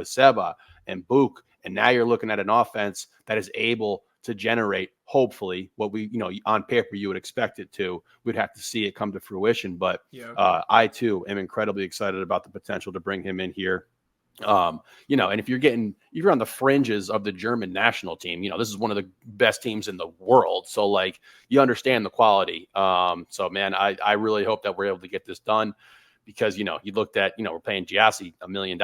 Seba and Book, and now you're looking at an offense that is able to generate, hopefully, what we, on paper you would expect it to. We'd have to see it come to fruition, but I too am incredibly excited about the potential to bring him in here. And if you're on the fringes of the German national team, this is one of the best teams in the world. So like, you understand the quality. So man, I really hope that we're able to get this done, because, you looked at, we're paying Giassi $1 million,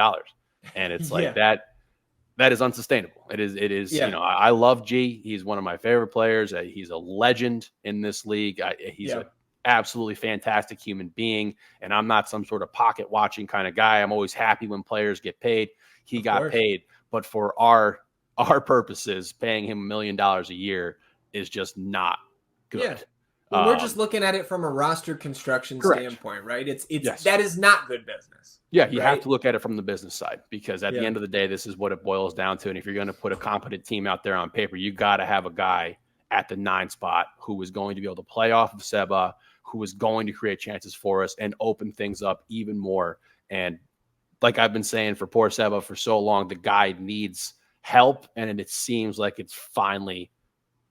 and it's like that is unsustainable. It is, I love G. He's one of my favorite players. He's a legend in this league. He's an absolutely fantastic human being. And I'm not some sort of pocket watching kind of guy. I'm always happy when players get paid. He got paid, but for our purposes, paying him $1 million a year is just not good. Yeah. Well, we're just looking at it from a roster construction standpoint, right? It's that is not good business. Yeah, you have to look at it from the business side, because at the end of the day, this is what it boils down to. And if you're going to put a competent team out there on paper, you got to have a guy at the 9 spot who is going to be able to play off of Seba, who is going to create chances for us and open things up even more. And like I've been saying for poor Seba for so long, the guy needs help, and it seems like it's finally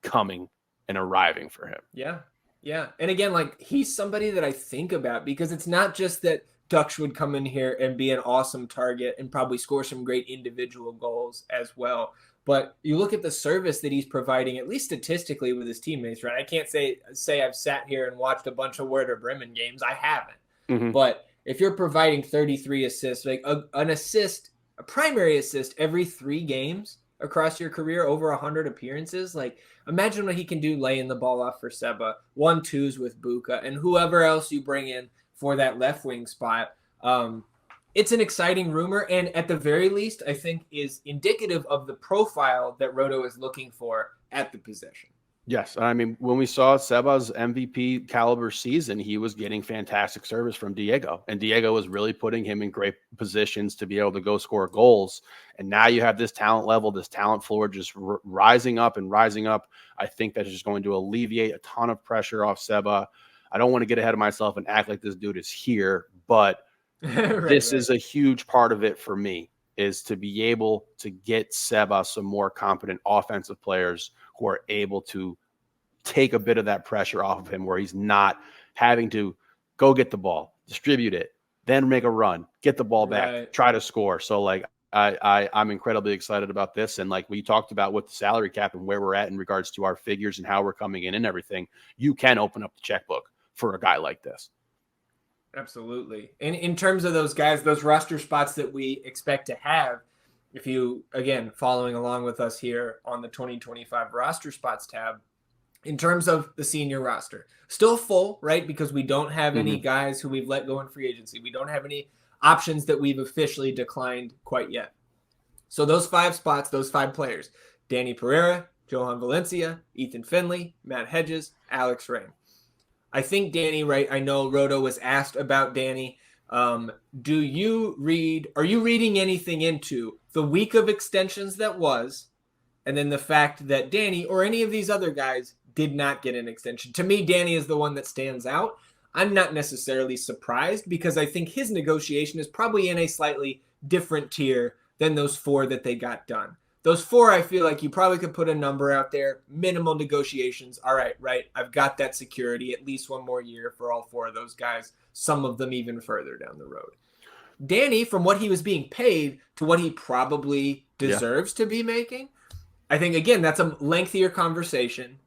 coming and arriving for him. Yeah. Yeah. And again, like, he's somebody that I think about, because it's not just that Dux would come in here and be an awesome target and probably score some great individual goals as well. But you look at the service that he's providing, at least statistically, with his teammates, right? I can't say I've sat here and watched a bunch of Werder Bremen games. I haven't. Mm-hmm. But if you're providing 33 assists, like a primary assist every 3 games across your career, over 100 appearances, like, imagine what he can do laying the ball off for Seba, 1-2s with Buka, and whoever else you bring in for that left wing spot. It's an exciting rumor, and at the very least, I think is indicative of the profile that Roto is looking for at the position. Yes. I mean, when we saw Seba's MVP caliber season, he was getting fantastic service from Diego, and Diego was really putting him in great positions to be able to go score goals. And now you have this talent level, this talent floor just rising up and rising up. I think that is just going to alleviate a ton of pressure off Seba. I don't want to get ahead of myself and act like this dude is here, but this is a huge part of it for me, is to be able to get Seba some more competent offensive players who are able to take a bit of that pressure off of him, where he's not having to go get the ball, distribute it, then make a run, get the ball back, try to score. So like, I'm incredibly excited about this. And like we talked about with the salary cap and where we're at in regards to our figures and how we're coming in and everything, you can open up the checkbook for a guy like this. Absolutely. And in terms of those guys, those roster spots that we expect to have, if you, again, following along with us here on the 2025 roster spots tab, in terms of the senior roster, still full, right? Because we don't have any guys who we've let go in free agency. We don't have any options that we've officially declined quite yet. So those 5 spots, those 5 players, Danny Pereira, Johan Valencia, Ethan Finley, Matt Hedges, Alex Rain. I think Danny, right? I know Roto was asked about Danny. Are you reading anything into the week of extensions that was, and then the fact that Danny or any of these other guys did not get an extension? To me, Danny is the one that stands out. I'm not necessarily surprised, because I think his negotiation is probably in a slightly different tier than those 4 that they got done. Those 4, I feel like you probably could put a number out there, minimal negotiations. All right, I've got that security, at least 1 more year for all 4 of those guys, some of them even further down the road. Danny, from what he was being paid to what he probably deserves to be making, I think, again, that's a lengthier conversation.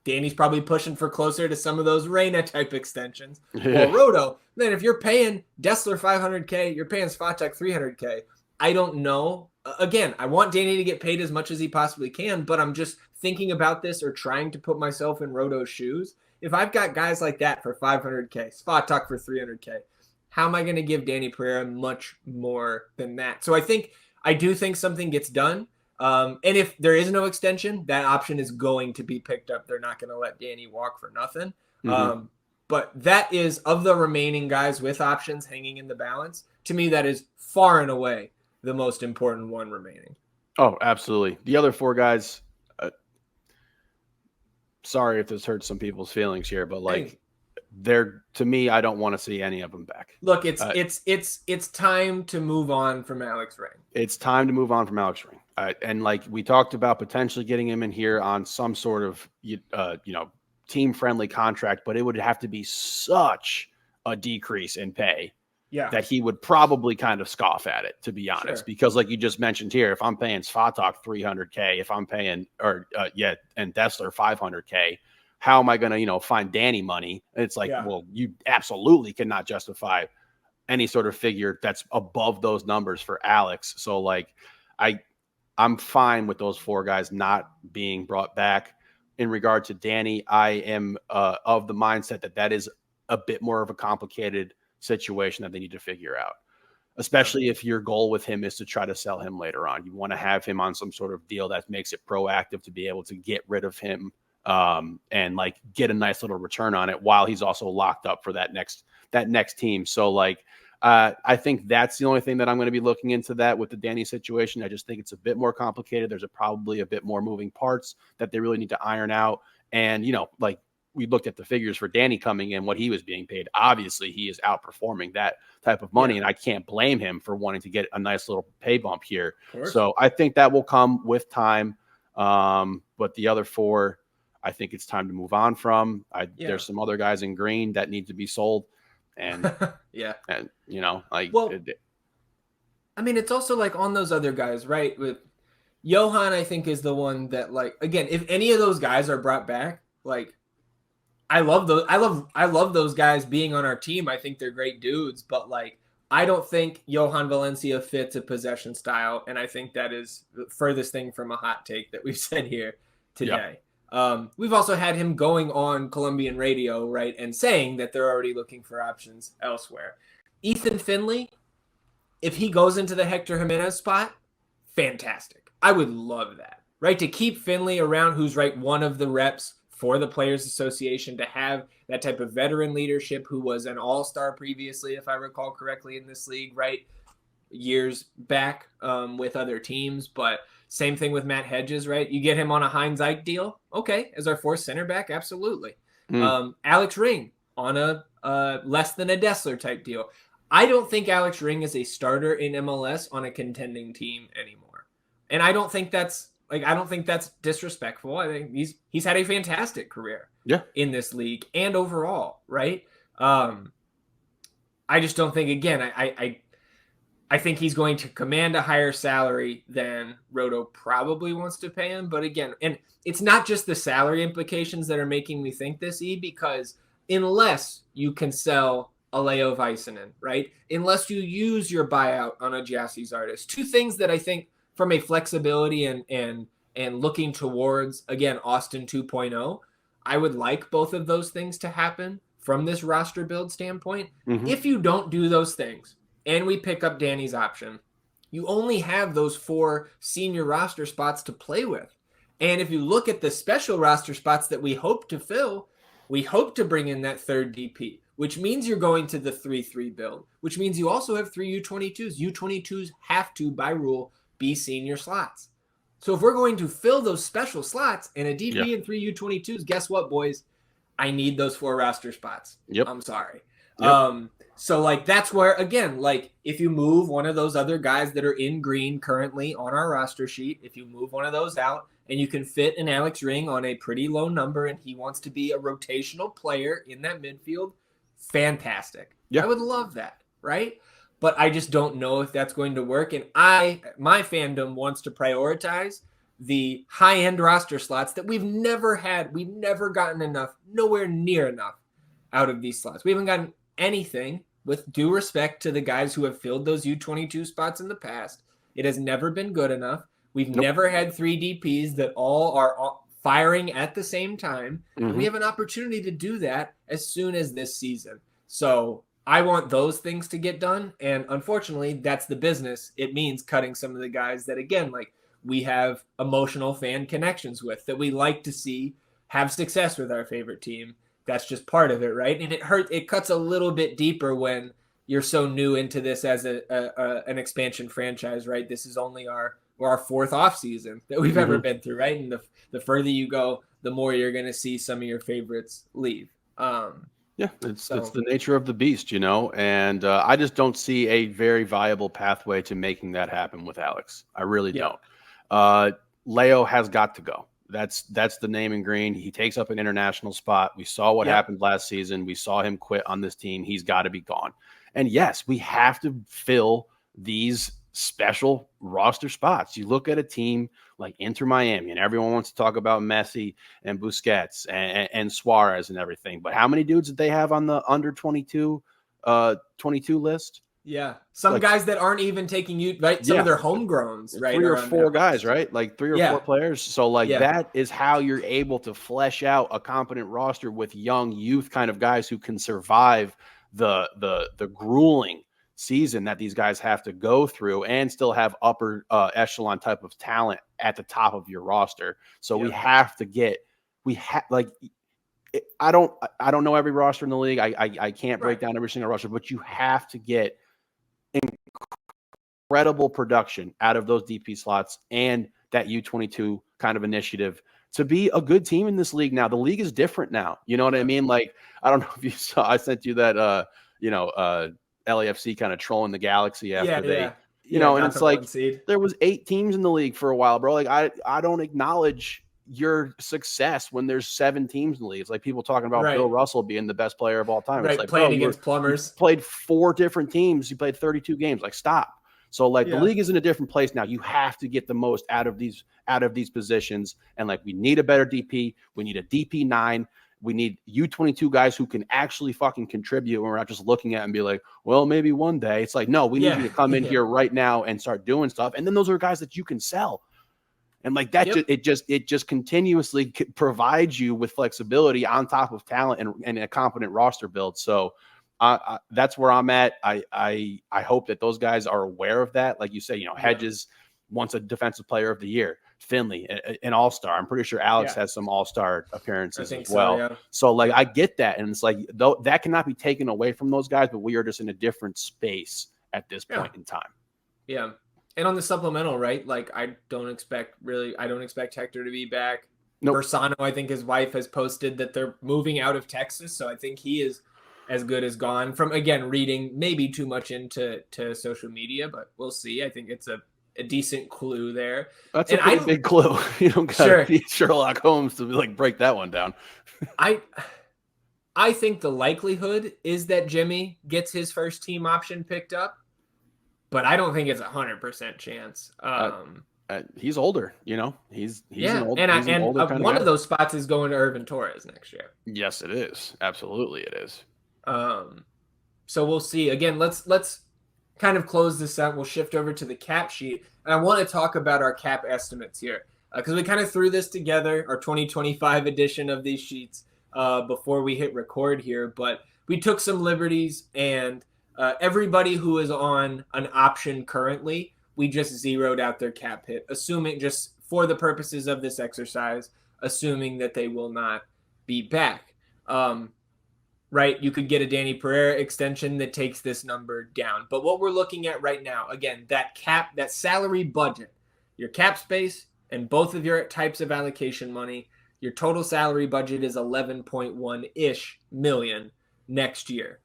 Danny's probably pushing for closer to some of those Reyna type extensions. Yeah. Well, Roto, then if you're paying Dessler 500K, you're paying Svatek 300K. I don't know. Again, I want Danny to get paid as much as he possibly can, but I'm just thinking about this or trying to put myself in Roto's shoes. If I've got guys like that for 500K, Svatek for 300K, how am I going to give Danny Pereira much more than that? So I do think something gets done. And if there is no extension, that option is going to be picked up. They're not going to let Danny walk for nothing. Mm-hmm. But that is, of the remaining guys with options hanging in the balance, to me, that is far and away the most important one remaining. Oh, absolutely. The other 4 guys, sorry if this hurts some people's feelings here, but like they're, to me, I don't want to see any of them back. Look, it's time to move on from Alex Ring. It's time to move on from Alex Ring. And like we talked about potentially getting him in here on some sort of, team friendly contract, but it would have to be such a decrease in pay that he would probably kind of scoff at it, to be honest, because like you just mentioned here, if I'm paying Svatek 300K, if I'm paying, and Dessler 500K, how am I going to, find Danny money? It's like, well, you absolutely cannot justify any sort of figure that's above those numbers for Alex. So like, I'm fine with those 4 guys not being brought back. In regard to Danny, I am of the mindset that is a bit more of a complicated situation that they need to figure out, especially if your goal with him is to try to sell him later on. You want to have him on some sort of deal that makes it proactive to be able to get rid of him and like get a nice little return on it while he's also locked up for that next team. So like, I think that's the only thing that I'm going to be looking into that with the Danny situation. I just think it's a bit more complicated. There's probably a bit more moving parts that they really need to iron out. And, like we looked at the figures for Danny coming in, what he was being paid. Obviously, he is outperforming that type of money, and I can't blame him for wanting to get a nice little pay bump here. So I think that will come with time. But the other 4, I think it's time to move on from. There's some other guys in green that need to be sold. And and it's also like on those other guys, right? With Johan, I think is the one that, like, again, if any of those guys are brought back, like, I love those guys being on our team. I think they're great dudes, but like, I don't think Johan Valencia fits a possession style, and I think that is the furthest thing from a hot take that we've said here today. We've also had him going on Colombian radio, right, and saying that they're already looking for options elsewhere. Ethan Finley, if he goes into the Hector Jimenez spot, fantastic. I would love that, right, to keep Finley around, who's, right, one of the reps for the Players Association, to have that type of veteran leadership, who was an all-star previously, if I recall correctly, in this league, right, years back with other teams, but same thing with Matt Hedges, right? You get him on a Heinz Ike deal, okay, as our 4th center back, absolutely. Alex Ring on a less than a Dessler type deal. I don't think Alex Ring is a starter in MLS on a contending team anymore, and I don't think that's disrespectful. I think he's had a fantastic career in this league and overall, right? I just don't think, again, I think he's going to command a higher salary than Roto probably wants to pay him. But again, and it's not just the salary implications that are making me think this, because unless you can sell a Leo Väisänen, right? Unless you use your buyout on a Jassy Zardes, 2 things that I think from a flexibility and looking towards, again, Austin 2.0, I would like both of those things to happen from this roster build standpoint. If you don't do those things, and we pick up Danny's option, you only have those 4 senior roster spots to play with. And if you look at the special roster spots that we hope to fill, we hope to bring in that 3rd DP, which means you're going to the 3-3 build, which means you also have 3 U22s. U22s have to, by rule, be senior slots. So if we're going to fill those special slots and a DP and 3 U22s, guess what, boys? I need those 4 roster spots. I'm sorry. So like, that's where, again, like, if you move one of those other guys that are in green currently on our roster sheet, if you move one of those out and you can fit an Alex Ring on a pretty low number and he wants to be a rotational player in that midfield, fantastic. I would love that, right? But I just don't know if that's going to work. And my fandom wants to prioritize the high-end roster slots that we've never had. We've never gotten enough, nowhere near enough out of these slots. We haven't gotten anything, with due respect to the guys who have filled those U22 spots in the past. It has never been good enough. We've never had 3 DPs that all are firing at the same time. And we have an opportunity to do that as soon as this season. So I want those things to get done. And unfortunately, that's the business. It means cutting some of the guys that, again, like we have emotional fan connections with, that we like to see have success with our favorite team. That's just part of it, right? And it cuts a little bit deeper when you're so new into this as an expansion franchise, right? This is only our 4th off season that we've ever been through, right? And the further you go, the more you're going to see some of your favorites leave. It's the nature of the beast, and I just don't see a very viable pathway to making that happen with Alex. I really don't. Leo has got to go. That's the name in green. He takes up an international spot. We saw what happened last season. We saw him quit on this team. He's got to be gone. And yes, we have to fill these special roster spots. You look at a team like Inter Miami, and everyone wants to talk about Messi and Busquets and Suarez and everything. But how many dudes did they have on the under 22 list? Yeah. Some guys that aren't even taking you, right? Some of their homegrowns, right? 3 or 4 guys, right? Like 3 or 4 players. So that is how you're able to flesh out a competent roster with young youth kind of guys who can survive the grueling season that these guys have to go through and still have upper echelon type of talent at the top of your roster. So we have to get, I don't know every roster in the league. I can't break down every single roster, but you have to get incredible production out of those DP slots and that U22 kind of initiative to be a good team in this league. Now the league is different now. You know what I mean? Like, I don't know if you saw, I sent you that, LAFC kind of trolling the Galaxy after and it's like there was 8 teams in the league for a while, bro. Like I don't acknowledge your success when there's 7 teams in the league. It's like people talking about Bill Russell being the best player of all time. It's like playing against plumbers. You played 4 different teams. You played 32 games. Like, stop. So the league is in a different place now. You have to get the most out of these positions. And we need a better DP. We need a DP 9. We need U22 guys who can actually fucking contribute. And we're not just looking at and be like, well, maybe one day. It's like, no, we need you to come in here right now and start doing stuff. And then those are guys that you can sell. And it just continuously provides you with flexibility on top of talent and a competent roster build. So that's where I'm at. I hope that those guys are aware of that. Like you say, Hedges wants a defensive player of the year. Finley, an all-star. I'm pretty sure Alex has some all-star appearances as well. So I get that. And it's though that cannot be taken away from those guys, but we are just in a different space at this point in time. Yeah. And on the supplemental, right? I don't expect Hector to be back. Nope. Bersano, I think his wife has posted that they're moving out of Texas. So I think he is as good as gone from, again, reading maybe too much into social media, but we'll see. I think it's a decent clue there. That's a pretty big clue. You don't got to be Sherlock Holmes to break that one down. I think the likelihood is that Jimmy gets his first team option picked up, but I don't think it's 100% chance. He's older, he's an older kind one of those spots is going to Irvin Torres next year. Yes, it is. Absolutely, it is. So we'll see. Again, let's kind of close this out. We'll shift over to the cap sheet, and I want to talk about our cap estimates here because we kind of threw this together, our 2025 edition of these sheets, before we hit record here. But we took some liberties, and everybody who is on an option currently, we just zeroed out their cap hit, assuming, just for the purposes of this exercise, assuming that they will not be back. Right, you could get a Danny Pereira extension that takes this number down. But what we're looking at right now, again, that salary budget, your cap space, and both of your types of allocation money, your total salary budget is 11.1-ish million next year.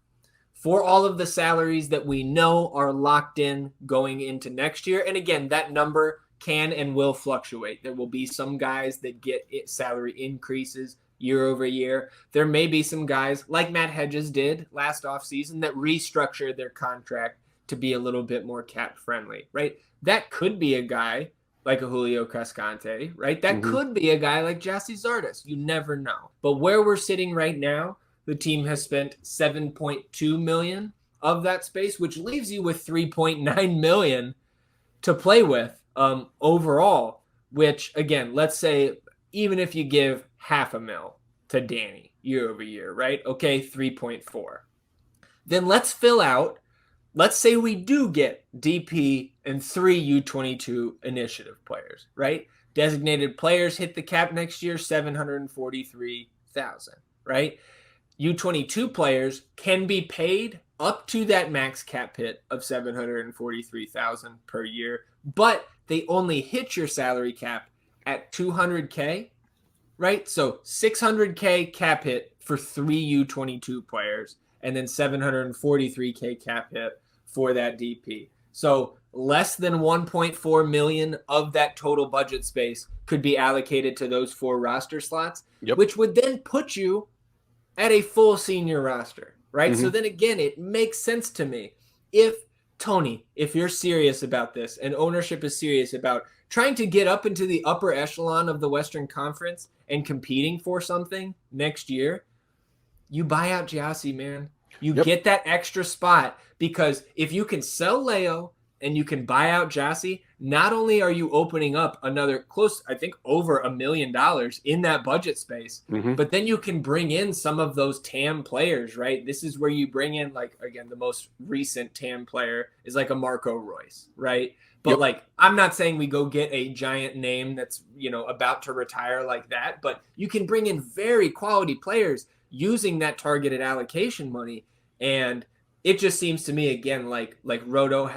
For all of the salaries that we know are locked in going into next year, and again, that number can and will fluctuate. There will be some guys that get salary increases year over year. There may be some guys like Matt Hedges did last offseason that restructure their contract to be a little bit more cap friendly, right? That could be a guy like a Julio Cascante, right? That Mm-hmm. could be a guy like Jassy Zardes. You never know. But where we're sitting right now, the team has spent $7.2 million of that space, which leaves you with $3.9 million to play with overall, which, again, let's say even if you give $500,000 to Danny year over year, right? Okay, 3.4. Then let's fill out. Let's say we do get DP and 3 U22 initiative players, right? Designated players hit the cap next year, 743,000, right? U22 players can be paid up to that max cap hit of 743,000 per year, but they only hit your salary cap at 200K, right? So 600K cap hit for 3 U22 players, and then 743K cap hit for that DP. So less than 1.4 million of that total budget space could be allocated to those 4 roster slots, which would then put you at a full senior roster, right? Mm-hmm. So then again, it makes sense to me. If Tony, if you're serious about this and ownership is serious about trying to get up into the upper echelon of the Western Conference and competing for something next year, you buy out Giassi, man. You get that extra spot, because if you can sell Leo and you can buy out Giassi, not only are you opening up another close, I think over $1 million in that budget space, but then you can bring in some of those TAM players, right? This is where you bring in, like, again, the most recent TAM player is like a Marco Royce, right? But like, I'm not saying we go get a giant name that's, about to retire like that, but you can bring in very quality players using that targeted allocation money. And it just seems to me, again, like Roto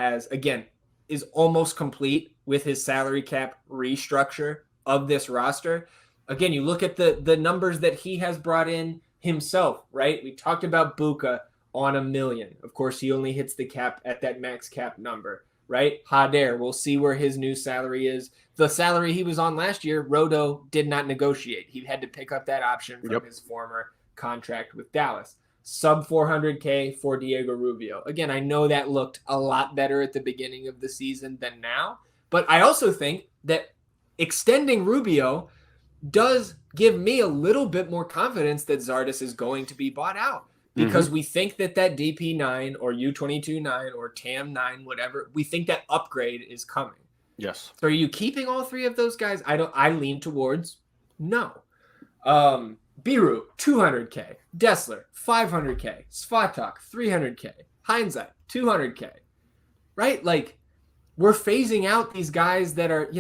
is almost complete with his salary cap restructure of this roster. Again, you look at the numbers that he has brought in himself, right? We talked about Buka on $1 million. Of course, he only hits the cap at that max cap number, right? Hader, we'll see where his new salary is. The salary he was on last year, Roto did not negotiate. He had to pick up that option from his former contract with Dallas. Sub 400K for Diego Rubio. Again, I know that looked a lot better at the beginning of the season than now, but I also think that extending Rubio does give me a little bit more confidence that Zardes is going to be bought out, because we think that DP9 or U22 9 or TAM 9, whatever, we think that upgrade is coming. Yes. So are you keeping all 3 of those guys? I lean towards no. Biru, 200K. Dessler, 500K. Svatak, 300K. Hindsight, 200K. Right? Like, we're phasing out these guys that are,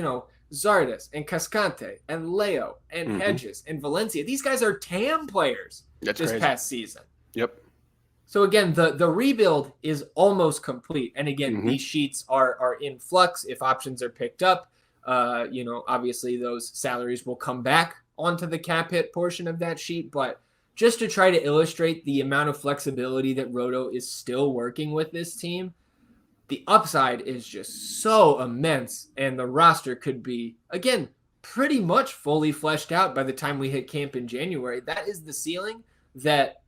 Zardes and Cascante and Leo and Hedges and Valencia. These guys are TAM players past season. Yep. So again, the rebuild is almost complete. And again, these sheets are in flux if options are picked up. Obviously those salaries will come back onto the cap hit portion of that sheet, but just to try to illustrate the amount of flexibility that Roto is still working with this team, the upside is just so immense, and the roster could be, again, pretty much fully fleshed out by the time we hit camp in January. That is the ceiling that,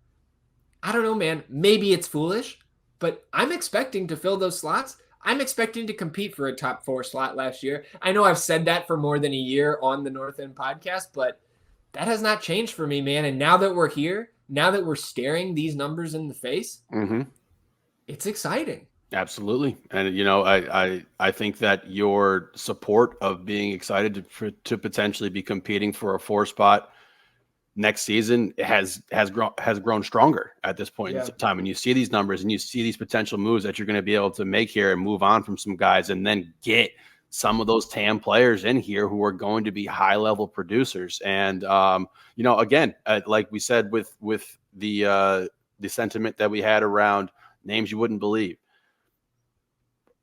I don't know, man, maybe it's foolish, but I'm expecting to fill those slots. I'm expecting to compete for a top 4 slot last year. I know I've said that for more than a year on the North End podcast, but that has not changed for me, man. And now that we're here, now that we're staring these numbers in the face, it's exciting. Absolutely. And, I think that your support of being excited to potentially be competing for a 4 spot next season has grown stronger at this point in time. And you see these numbers and you see these potential moves that you're going to be able to make here and move on from some guys and then get some of those TAM players in here who are going to be high level producers. And, again, like we said, with the sentiment that we had around names you wouldn't believe,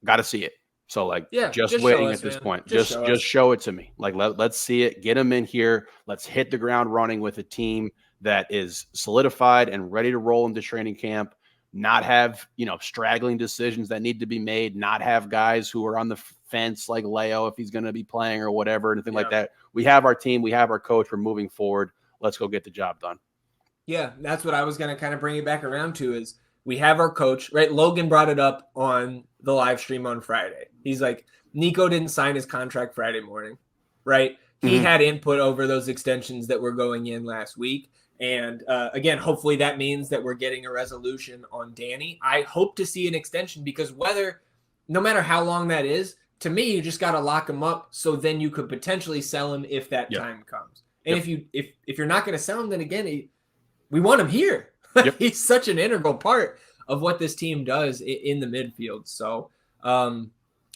got to see it. So just waiting at this point, just show it to me. Like, let's see it, get them in here. Let's hit the ground running with a team that is solidified and ready to roll into training camp, not have, straggling decisions that need to be made, not have guys who are on the fence like Leo, if he's going to be playing or whatever, anything like that. We have our team, we have our coach, we're moving forward. Let's go get the job done. Yeah, that's what I was going to kind of bring it back around to is we have our coach, right? Logan brought it up on the live stream on Friday. He's like, Nico didn't sign his contract Friday morning, right? He had input over those extensions that were going in last week. And again, hopefully that means that we're getting a resolution on Danny. I hope to see an extension because no matter how long that is, to me, you just got to lock him up so then you could potentially sell him if that time comes. And if you're not going to sell him, then again, we want him here. He's such an integral part of what this team does in the midfield. So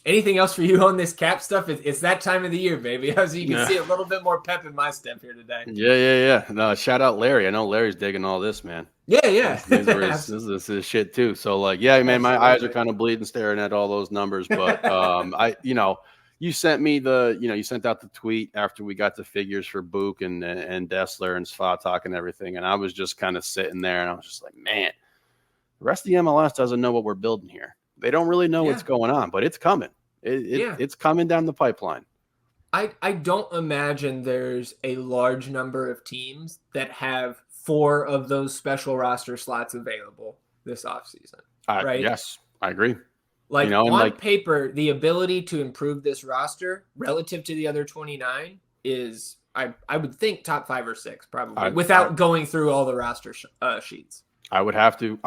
anything else for you on this cap stuff? It's that time of the year, baby. As you can see, a little bit more pep in my step here today. Yeah. No, shout out Larry. I know Larry's digging all this, man. Yeah. This is shit too. So like, yeah, man, my eyes are kind of bleeding staring at all those numbers. But you sent me you sent out the tweet after we got the figures for Book and Dessler and Svatak and everything. And I was just kind of sitting there and I was just like, man, the rest of the MLS doesn't know what we're building here. They don't really know what's going on, but it's coming. It's coming down the pipeline. I don't imagine there's a large number of teams that have 4 of those special roster slots available this offseason. Right? Yes, I agree. Like on paper, the ability to improve this roster relative to the other 29 is, I would think, top 5 or 6 probably, without going through all the roster sheets. I would have to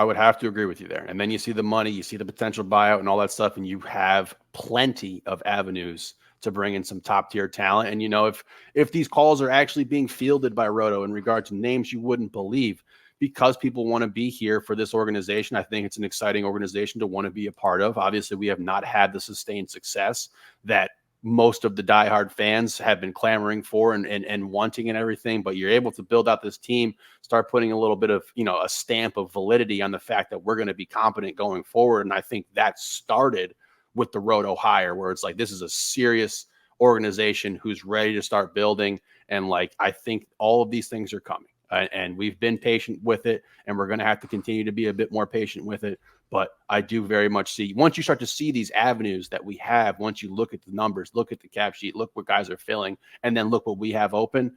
agree with you there. And then you see the money, you see the potential buyout and all that stuff, and you have plenty of avenues to bring in some top tier talent. And if these calls are actually being fielded by Roto in regard to names you wouldn't believe, because people want to be here for this organization, I think it's an exciting organization to want to be a part of. Obviously, we have not had the sustained success that most of the diehard fans have been clamoring for and wanting and everything, but you're able to build out this team, start putting a little bit of, a stamp of validity on the fact that we're going to be competent going forward. And I think that started with the Roto hire, where it's like, this is a serious organization who's ready to start building. And I think all of these things are coming. And we've been patient with it, and we're going to have to continue to be a bit more patient with it. But I do very much see, once you start to see these avenues that we have, once you look at the numbers, look at the cap sheet, look what guys are filling, and then look what we have open,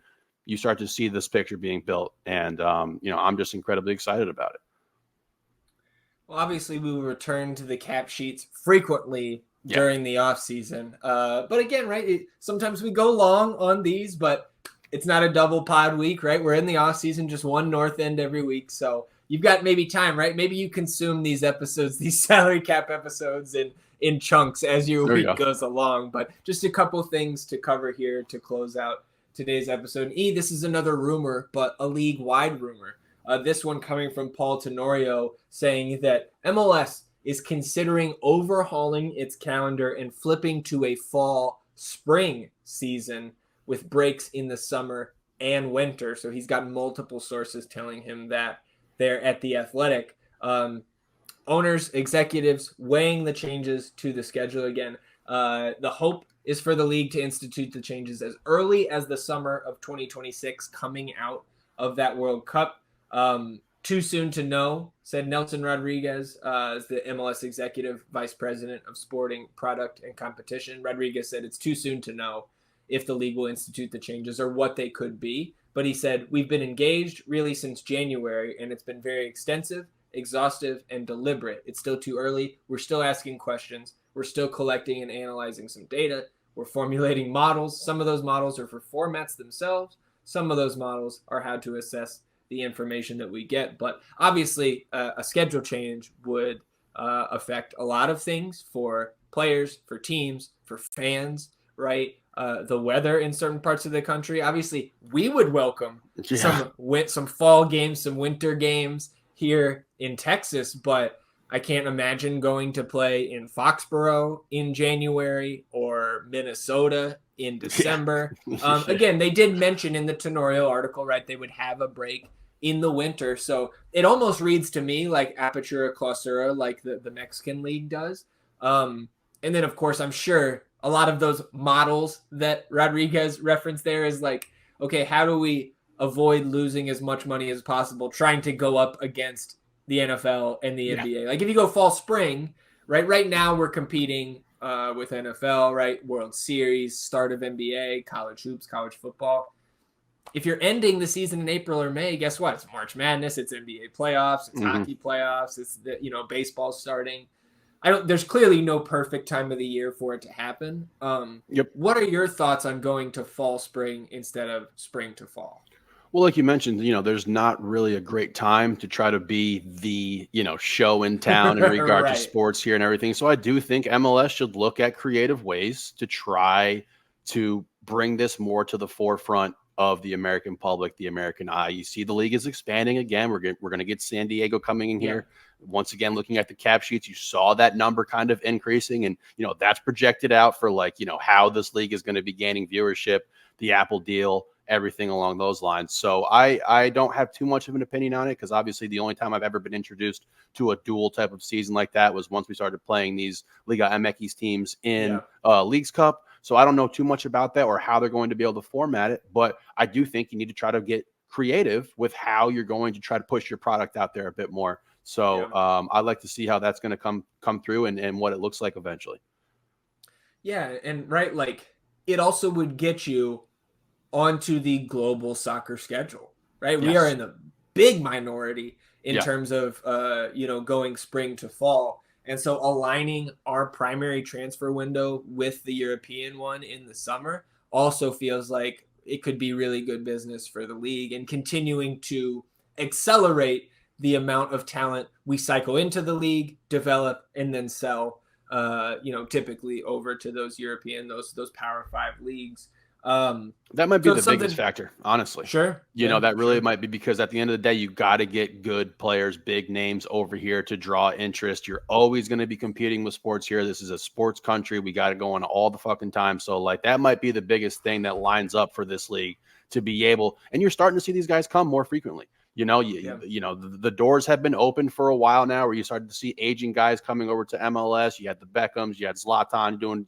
you start to see this picture being built. And, I'm just incredibly excited about it. Well, obviously, we will return to the cap sheets frequently during the offseason. But again, right, sometimes we go long on these, but it's not a double pod week, right? We're in the off season, just one North End every week. So you've got maybe time, right? Maybe you consume these episodes, these salary cap episodes in chunks as your week goes along. But just a couple things to cover here to close out today's episode. This is another rumor, but a league-wide rumor. This one coming from Paul Tenorio saying that MLS is considering overhauling its calendar and flipping to a fall-spring season with breaks in the summer and winter. So he's got multiple sources telling him that there at The Athletic. Owners, executives weighing the changes to the schedule again. The hope is for the league to institute the changes as early as the summer of 2026 coming out of that World Cup. Too soon to know, said Nelson Rodriguez, as the MLS executive vice president of sporting product and competition. Rodriguez said it's too soon to know if the league will institute the changes or what they could be. But he said, we've been engaged really since January, and it's been very extensive, exhaustive, and deliberate. It's still too early. We're still asking questions. We're still collecting and analyzing some data. We're formulating models. Some of those models are for formats themselves. Some of those models are how to assess the information that we get. But obviously, a schedule change would affect a lot of things for players, for teams, for fans, right? The weather in certain parts of the country. Obviously, we would welcome some fall games, some winter games here in Texas, but I can't imagine going to play in Foxborough in January or Minnesota in December. Again, they did mention in the Tenorio article, right, they would have a break in the winter. So it almost reads to me like Apertura Clausura, like the Mexican league does. And then, of course, I'm sure a lot of those models that Rodriguez referenced there is like, okay, how do we avoid losing as much money as possible trying to go up against the NFL and the NBA? Like if you go fall spring, right now we're competing with NFL, right? World Series, start of NBA, college hoops, college football. if you're ending the season in April or May, guess what? It's March Madness, it's NBA playoffs, it's hockey playoffs, it's baseball starting. There's clearly no perfect time of the year for it to happen. What are your thoughts on going to fall spring instead of spring to fall? Well, like you mentioned, there's not really a great time to try to be the, show in town in regard to sports here and everything. So I do think MLS should look at creative ways to try to bring this more to the forefront of the American public, the American eye. You see the league is expanding again. We're going to get San Diego coming in here. Once again, looking at the cap sheets, you saw that number kind of increasing. And, that's projected out for how this league is going to be gaining viewership, the Apple deal, everything along those lines. So I don't have too much of an opinion on it because obviously the only time I've ever been introduced to a dual type of season like that was once we started playing these Liga MX teams in Leagues Cup. So I don't know too much about that or how they're going to be able to format it, but I do think you need to try to get creative with how you're going to try to push your product out there a bit more. So I'd like to see how that's going to come through and what it looks like eventually. Yeah, and it also would get you onto the global soccer schedule, right? Yes. We are in the big minority in terms of, going spring to fall. And so aligning our primary transfer window with the European one in the summer also feels like it could be really good business for the league and continuing to accelerate the amount of talent we cycle into the league, develop, and then sell, typically over to those European, those Power 5 leagues. That might be the biggest factor, honestly. Sure. That really might be because at the end of the day, you got to get good players, big names over here to draw interest. You're always going to be competing with sports here. This is a sports country. We got to go on all the fucking time. So that might be the biggest thing that lines up for this league to be able, and you're starting to see these guys come more frequently. The doors have been open for a while now where you started to see aging guys coming over to MLS. You had the Beckhams, you had Zlatan doing,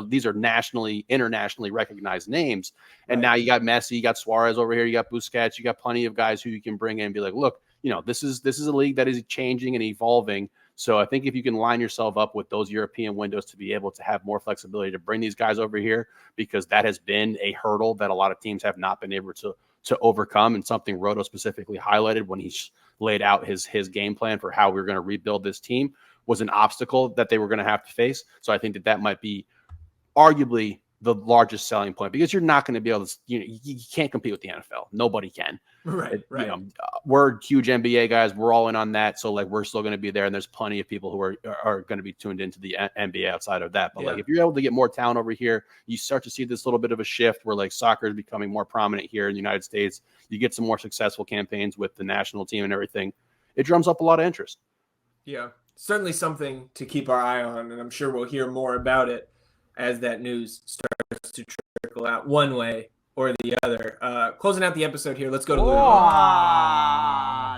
these are internationally recognized names. And now you got Messi, you got Suarez over here, you got Busquets, you got plenty of guys who you can bring in and be like, look, this is a league that is changing and evolving. So I think if you can line yourself up with those European windows to be able to have more flexibility to bring these guys over here, because that has been a hurdle that a lot of teams have not been able to overcome, and something Roto specifically highlighted when he laid out his game plan for how we were going to rebuild this team was an obstacle that they were going to have to face. So I think that might be arguably the largest selling point because you're not going to be able to, you can't compete with the NFL. Nobody can. Right. We're huge NBA guys. We're all in on that. So we're still going to be there. And there's plenty of people who are going to be tuned into the NBA outside of that. But if you're able to get more talent over here, you start to see this little bit of a shift where soccer is becoming more prominent here in the United States. You get some more successful campaigns with the national team and everything. It drums up a lot of interest. Yeah, certainly something to keep our eye on. And I'm sure we'll hear more about it as that news starts to trickle out one way or the other. Closing out the episode here, let's go to Louisville.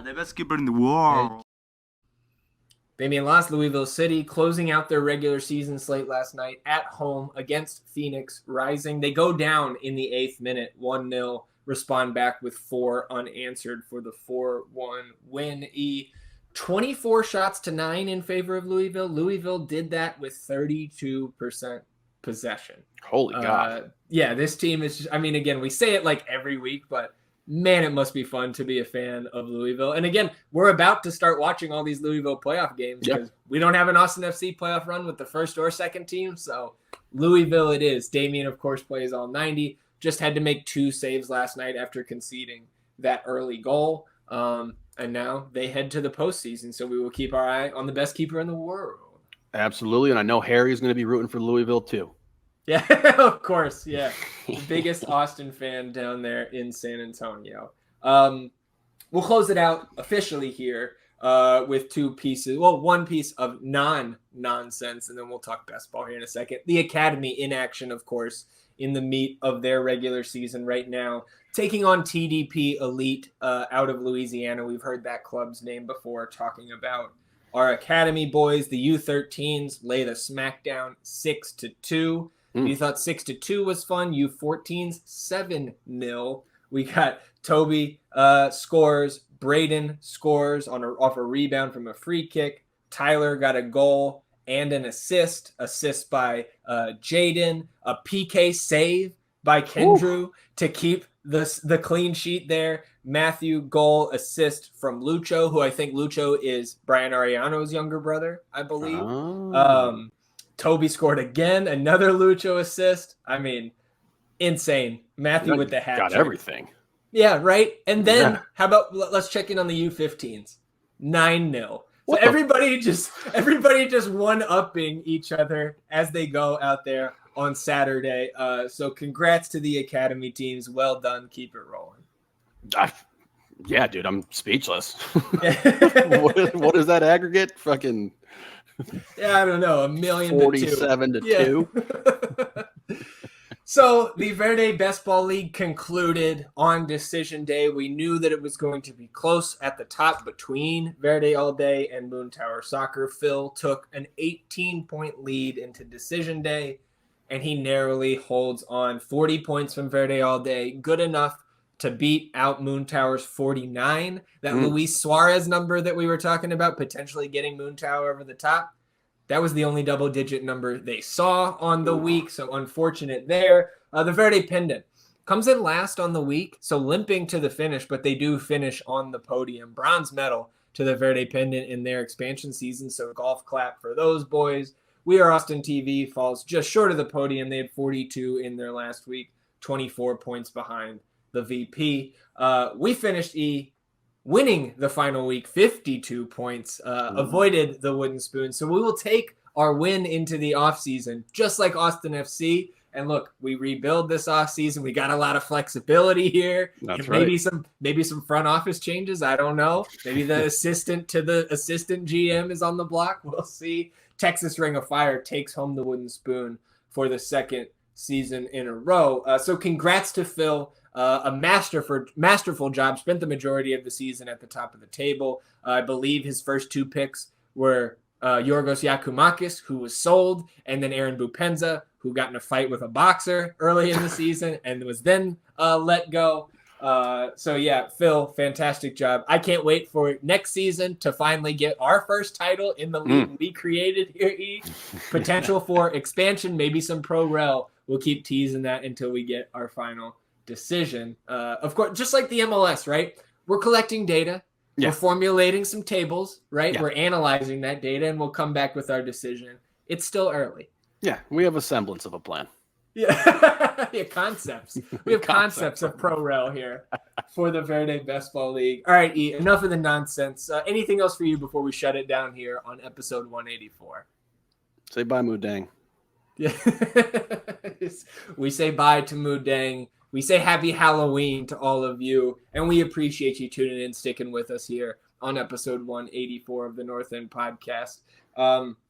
The best keeper in the world. Damian lost Louisville City, closing out their regular season slate last night at home against Phoenix Rising. They go down in the 8th minute, 1-0, respond back with 4 unanswered for the 4-1 win. 24 shots to 9 in favor of Louisville. Louisville did that with 32% possession. Holy God. This team is, again, we say it every week, but man, it must be fun to be a fan of Louisville. And again, we're about to start watching all these Louisville playoff games because we don't have an Austin FC playoff run with the first or second team. So Louisville it is. Damian, of course, plays all 90. Just had to make 2 saves last night after conceding that early goal. And now they head to the postseason. So we will keep our eye on the best keeper in the world. Absolutely. And I know Harry is going to be rooting for Louisville too. Yeah, of course. Yeah. The biggest Austin fan down there in San Antonio. We'll close it out officially here with 2 pieces. Well, 1 piece of nonsense, and then we'll talk best ball here in a second. The Academy in action, of course, in the meat of their regular season right now, taking on TDP Elite out of Louisiana. We've heard that club's name before, talking about our Academy boys. The U13s lay the smackdown 6-2. You thought 6-2 was fun. U14s 7-0. We got Toby scores. Braden scores off a rebound from a free kick. Tyler got a goal and an assist by Jaden. A PK save by Kendrew to keep the clean sheet there. Matthew, goal, assist from Lucho, who I think Lucho is Brian Ariano's younger brother, I believe. Oh. Toby scored again, another Lucho assist. I mean, insane. Matthew with the hat got trick. everything. Yeah, right. And then how about let's check in on the U15s. 9-0. So everybody just one-upping each other as they go out there on Saturday. So congrats to the academy teams. Well done. Keep it rolling. Yeah, dude, I'm speechless. What is that aggregate? Fucking I don't know. 1,047,000 to 2. So the Verde Best Ball League concluded on decision day. We knew that it was going to be close at the top between Verde All Day and Moon Tower Soccer. Phil took an 18-point lead into decision day, and he narrowly holds on 40 points from Verde All Day. Good enough to beat out Moon Tower's 49. That Luis Suarez number that we were talking about, potentially getting Moon Tower over the top. That was the only double-digit number they saw on the week, so unfortunate there. The Verde Pendant comes in last on the week, so limping to the finish, but they do finish on the podium. Bronze medal to the Verde Pendant in their expansion season, so golf clap for those boys. We Are Austin TV falls just short of the podium. They had 42 in their last week, 24 points behind the VP. We finished winning the final week, 52 points, avoided the wooden spoon. So we will take our win into the offseason, just like Austin FC. And look, we rebuild this offseason. We got a lot of flexibility here. That's maybe some front office changes. I don't know. Maybe the assistant to the assistant GM is on the block. We'll see. Texas Ring of Fire takes home the wooden spoon for the second season in a row. So congrats to Phil. A masterful job. Spent the majority of the season at the top of the table. I believe his first two picks were Yorgos Yakumakis, who was sold, and then Aaron Bupenza, who got in a fight with a boxer early in the season and was then let go. So yeah, Phil, fantastic job. I can't wait for next season to finally get our first title in the league we created here. Potential for expansion, maybe some pro rel. We'll keep teasing that until we get our final decision. Of course, just like the MLS, right? We're collecting data. Yeah. We're formulating some tables, right? Yeah. We're analyzing that data, and we'll come back with our decision. It's still early. Yeah, we have a semblance of a plan. Yeah, concepts. We have concepts of pro rel here for the Verde Best Ball League. All right, E, enough of the nonsense. Anything else for you before we shut it down here on episode 184? Say bye, Moo Deng. Yeah. We say bye to Moo Deng. We say happy Halloween to all of you, and we appreciate you tuning in, sticking with us here on episode 184 of the North End Podcast.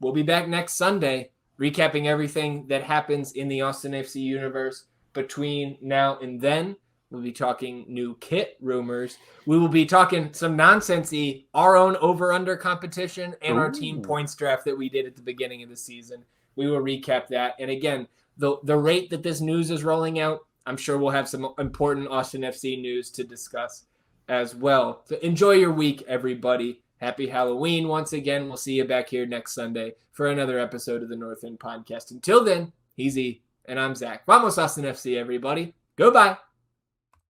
We'll be back next Sunday, recapping everything that happens in the Austin FC universe between now and then. We'll be talking new kit rumors. We will be talking some nonsense-y, our own over-under competition, and our team points draft that we did at the beginning of the season. We will recap that. And again, the rate that this news is rolling out, I'm sure we'll have some important Austin FC news to discuss as well. So enjoy your week, everybody. Happy Halloween once again. We'll see you back here next Sunday for another episode of the North End Podcast. Until then, he's E, and I'm Zach. Vamos Austin FC, everybody. Goodbye.